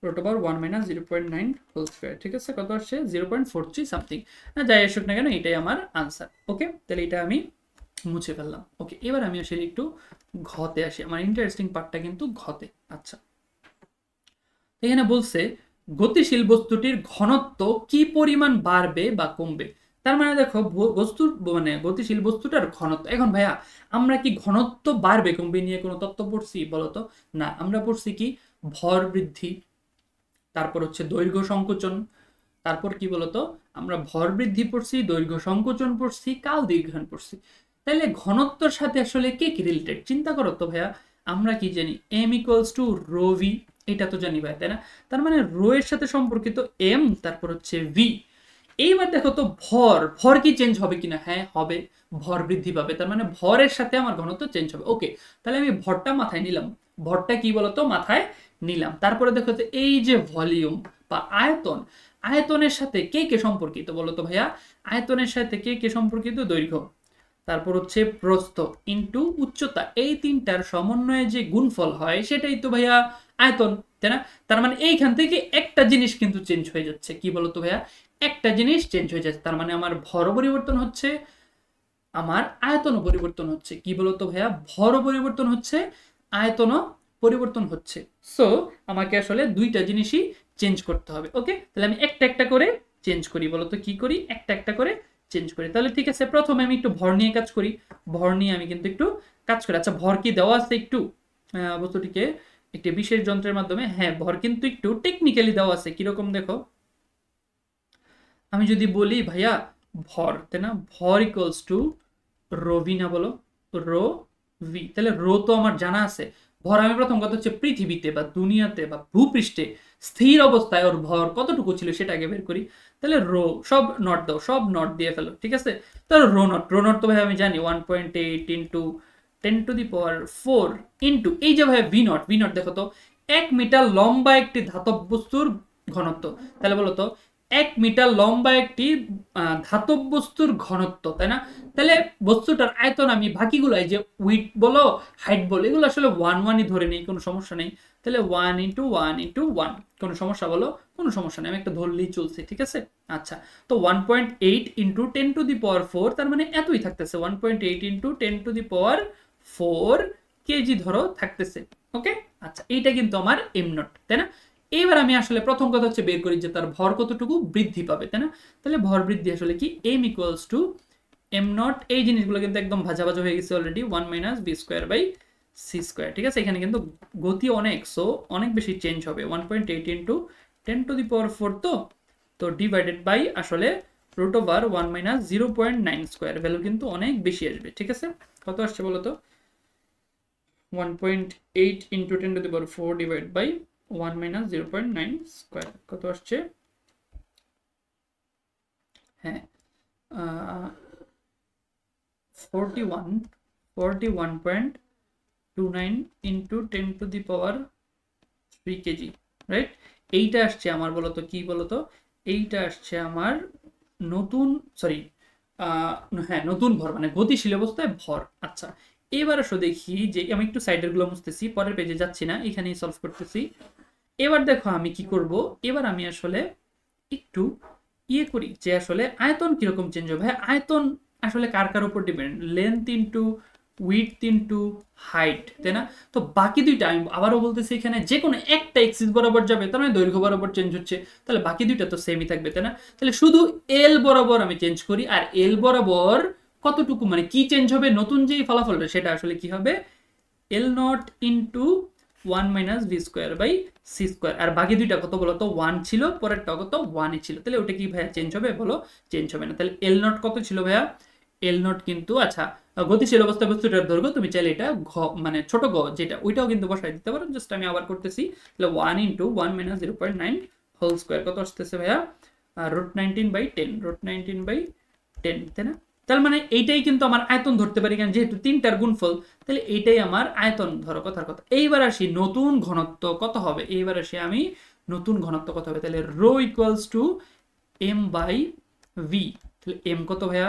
root over 1 minus 0.9 whole square. ঠিক আছে, কত আসছে 0.43 সামথিং। না যাই আসুক না কেন, এটাই আমার আনসার। ওকে, তাহলে এটা আমি মুছে ফেললাম। ওকে, এবার আমি আসলে একটু ঘতে আসি, আমার ইন্টারেস্টিং পার্টটা কিন্তু ঘতে। আচ্ছা, এখানে বলছে গতিশীল বস্তুটির ঘনত্ব কি পরিমাণ বাড়বে বা কমবে। তার মানে দেখো বস্তুর মানে গতিশীল বস্তুটার ঘনত্ব। এখন ভাইয়া আমরা কি ঘনত্ব বাড়বে কমবে নিয়ে কোনো তত্ত্ব পড়ছি বলতো? না, আমরা পড়ছি কি ভর বৃদ্ধি, তারপর হচ্ছে দৈর্ঘ্য সংকোচন, তারপর কি বলতো আমরা ভর বৃদ্ধি পড়ছি, দৈর্ঘ্য সংকোচন পড়ছি, কাল দীর্ঘায়ন পড়ছি। তাহলে ঘনত্বর সাথে আসলে কে কি রিলেটেড চিন্তা করো তো ভাইয়া। আমরা কি জানি M equals to rho V, এটা তো জানি ভাই, তাই না? তার মানে রো এর সাথে সম্পর্কিত এম, তারপর হচ্ছে ভি। এইবার দেখো তো ভর, ভর কি চেঞ্জ হবে কিনা? হ্যাঁ হবে, ভর বৃদ্ধি পাবে, তার মানে ভরের সাথে আমার ঘনত্ব চেঞ্জ হবে। ওকে, তাহলে আমি ভরটা মাথায় নিলাম, ভরটা কি বলতো মাথায় নিলাম। তারপরে দেখো তো এই যে ভলিউম বা আয়তন, আয়তনের সাথে কে কে সম্পর্কিত বলতো ভাইয়া? আয়তনের সাথে কে কে সম্পর্কিত? দৈর্ঘ্য, তারপর হচ্ছে প্রস্থ ইন্টু উচ্চতা, এই তিনটার সমন্বয়ে যে গুণফল হয় সেটাই তো ভাইয়া আয়তন, তাই না? তার মানে এইখান থেকে একটা জিনিস কিন্তু চেঞ্জ হয়ে যাচ্ছে, কি বলতো ভাইয়া? একটা জিনিস চেঞ্জ হয়ে যাচ্ছে। তার মানে আমার ভর পরিবর্তন হচ্ছে, আমার আয়তনও পরিবর্তন হচ্ছে। কি বলতো ভাইয়া? ভরও পরিবর্তন হচ্ছে, আয়তনও পরিবর্তন হচ্ছে। সো আমাকে আসলে দুইটা জিনিসই চেঞ্জ করতে হবে। ওকে, তাহলে আমি একটা একটা করে চেঞ্জ করি। বলতো কি করি? একটা একটা করে চেঞ্জ করি। তাহলে ঠিক আছে, প্রথমে আমি একটু ভর নিয়ে কাজ করি, ভর নিয়ে আমি কিন্তু একটু কাজ করি। আচ্ছা, ভর কি দেওয়া আছে একটু বস্তুটিকে একটি বিশেষ যন্ত্রের মাধ্যমে? হ্যাঁ, ভর কিন্তু একটু টেকনিক্যালি দেওয়া আছে। কিরকম দেখো, আমি যদি বলি ভাইয়া ভর, তাই না, ভর ইকুয়ালস টু রো ভি, না বলো রো ভি। তাহলে রো তো আমার জানা আছে। ভর আমি প্রথম কথা হচ্ছে পৃথিবীতে বা দুনিয়াতে বা ভূপৃষ্ঠে স্থির অবস্থায় ওর ভর কতটুকু ছিল সেটা আগে বের করি। তাহলে রো, সব নট দাও, সব নট দিয়ে ফেলো, ঠিক আছে? তাহলে রো নট, রো নট তো ভাই আমি জানি 1.8 ইন্টু 10⁴ ইন্টু এই যে ভাই ভি নট, ভি নট দেখো তো 1 মিটার লম্বা একটি ধাতব বস্তুর ঘনত্ব। তাহলে বলো তো 1 মিটার লম্বা একটি ধাতব বস্তুর ঘনত্ব, তাই না? তাহলে বস্তুটার আয়তন আমি বাকিগুলো এই যে উইথ বলো হাইট বলো এগুলো আসলে 1 1ই ধরে নেই, কোনো সমস্যা নেই। তাহলে 1 × 1 × 1 কোনো সমস্যা বলো? কোনো সমস্যা নেই, আমি একটা ধরলেই চলছে, ঠিক আছে? আচ্ছা, তো 1.8 ইন্টু 10⁴ তার মানে এতই থাকতেছে, 1.8 ইন্টু 10⁴ কেজি ধরো থাকতেছে। ওকে, আচ্ছা, এইটা কিন্তু আমার এম নট, তাই না? এবার আমি আসলে প্রথম কথা হচ্ছে বের করি যে তার ভর কতটুকু বৃদ্ধি পাবে, তাই না? তাহলে ভর বৃদ্ধি আসলে কি M equals to M naught, এই জিনিসগুলো কিন্তু একদম ভাজা ভাজা হয়ে গেছে already, 1 minus B square by C square. ঠিক আছে, এখানে কিন্তু গতি অনেক, সো অনেক বেশি চেঞ্জ হবে। 1.8 ইন্টু 10⁴ তো ডিভাইডেড বাই আসলে root over 1 minus 0.9 square, value কিন্তু অনেক বেশি আসবে। ঠিক আছে, কত আসছে বলো তো? 1.8 into 10⁴ divide by 1 minus 0.9 square, কত আসছে? হ্যাঁ, 41.29 ইন্টু 10⁻³ কেজি, রাইট? এইটা আসছে আমার বলতো কি বলতো, এইটা আসছে আমার নতুন, সরি, হ্যাঁ নতুন ভর মানে গতিশীল অবস্থায় ভর। আচ্ছা, এবার আসো দেখি যে আমি একটু সাইডের গুলো মুছতেছি, পরের পেজে যাচ্ছি না, এখানেই সলভ করতেছি। এবার দেখো আমি কি করব, এবার আমি আসলে একটু ইয়ে করি যে আসলে আয়তন কিরকম চেঞ্জ হবে। হ্যাঁ, আয়তন আসলে কার কার উপর depend? Length into width into height, তাই না? তো বাকি দুইটা আমি আবারও বলতেছি, এখানে যে কোনো একটা এক্সিস বরাবর যাবে, তার মানে দৈর্ঘ্য বরাবর চেঞ্জ হচ্ছে, তাহলে বাকি দুইটা তো সেমই থাকবে, তাই না? তাহলে শুধু এল বরাবর আমি চেঞ্জ করি, আর এল বরাবর কতটুকু মানে কি চেঞ্জ হবে, নতুন যেই ফলাফলটা সেটা আসলে কি হবে? L naught into 1 minus V square by C square. আর বাকি দুইটা কত বলো তো? 1 ছিল, পরেরটা কত? 1ই ছিল। তাহলে ওটা কি ভাইয়া চেঞ্জ হবে বলো? চেঞ্জ হবে না। তাহলে এল নট কত ছিল ভাইয়া? এল নট কিন্তু, আচ্ছা, গতিশীল অবস্থা বস্তুটার দৈর্ঘ্য, তুমি চাইলে এটা মানে ছোট গ যেটা ওইটাও কিন্তু বসাই দিতে পারো, জাস্ট আমি আবার করতেছি। তাহলে 1 ইন্টু 1 মাইনাস 0.9 হোল স্কোয়ার কত আসতেছে ভাইয়া? √19/10, √19/10, তাই না? তার মানে এইটাই কিন্তু আমার আয়তন ধরতে পারি, কারণ যেহেতু তিনটার গুণফল, তাহলে এইটাই আমার আয়তন ধরো, কথার কথা। এইবার আসি নতুন ঘনত্ব কত হবে, এইবার আসি আমি নতুন ঘনত্ব কত হবে। তাহলে rho equals to M by V. তাহলে এম কত ভাইয়া?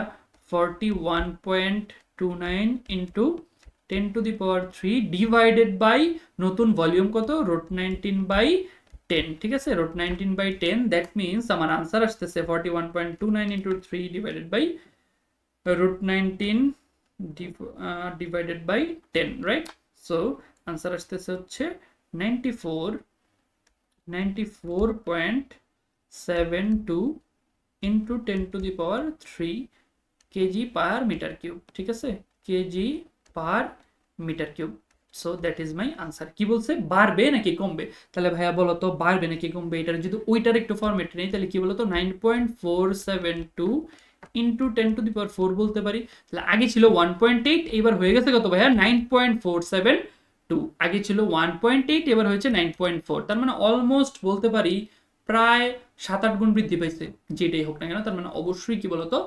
41.29 into 10 to the power 3 divided by নতুন ভলিউম কত √19/10 ঠিক আছে √19/10 দ্যাট মিন্স আমার আনসার আসতেছে 41.29 into 3 divided by √19 divided by 10 right so answer আসতেছে হচ্ছে 94.72 into 10 to the power 3 kg per meter cube ঠিক আছে kg per meter cube so that is my answer কি বলছে বাড়বে নাকি কমবে তাহলে ভাইয়া বলো তো বাড়বে নাকি কমবে এটার যদি ওইটার একটু ফরম্যাট নেই তাহলে কি বলো তো 9.472 ইন্টু 10 টু দি পাওয়ার 4 বলতে পারি তাহলে আগে ছিল 1.8 এবার হয়ে গেছে কত ভাইয়া 9.472 আগে ছিল 1.8 এবার হয়েছে 9.4 তার মানে অলমোস্ট বলতে পারি প্রায় 7-8 গুণ বৃদ্ধি পাইছে যেটাই হোক না কেন তার মানে অবশ্যই কি বলতো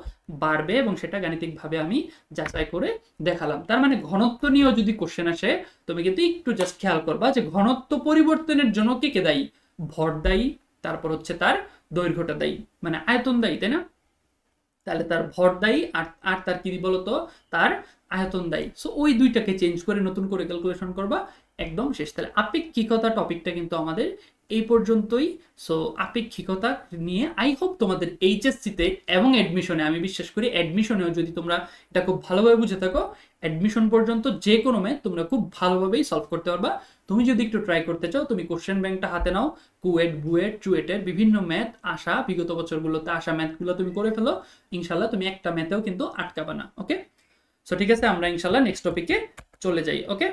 বাড়বে এবং সেটা গাণিতিকভাবে আমি যাচাই করে দেখালাম তার মানে ঘনত্ব নিয়েও যদি কোশ্চেন আসে তুমি কিন্তু একটু জাস্ট খেয়াল করবা যে ঘনত্ব পরিবর্তনের জন্য কে দায়ী ভর দায়ী তারপর হচ্ছে তার দৈর্ঘ্যটা দায়ী মানে আয়তন দায়ী তাই না তাহলে তার ভর দায়ী আর তার কি বলতো তার আয়তন দায়ী সো ওই দুইটাকে চেঞ্জ করে নতুন করে ক্যালকুলেশন করবা একদম শেষ তাহলে আপেক্ষিকতা টপিকটা কিন্তু আমাদের এই পর্যন্তই সো আপেক্ষিকতা নিয়ে আই হোপ তোমাদের এইচএসসিতে এবং অ্যাডমিশনে আমি বিশ্বাস করি অ্যাডমিশনেও যদি তোমরা এটা খুব ভালোভাবে বুঝে থাকো অ্যাডমিশন পর্যন্ত যে কোনো ম্যাথ তোমরা খুব ভালোভাবেই সলভ করতে পারবা তুমি যদি একটু ট্রাই করতে চাও তুমি কোশ্চেন ব্যাংকটা হাতে নাও কুয়েট বুয়েট চুয়েটের বিভিন্ন ম্যাথ আসা বিগত বছরগুলোতে আসা ম্যাথগুলো তুমি করে ফেলো ইনশাল্লাহ তুমি একটা ম্যাথেও কিন্তু আটকাবা না ওকে সো ঠিক আছে আমরা ইনশাল্লাহ নেক্সট টপিকে চলে যাই ওকে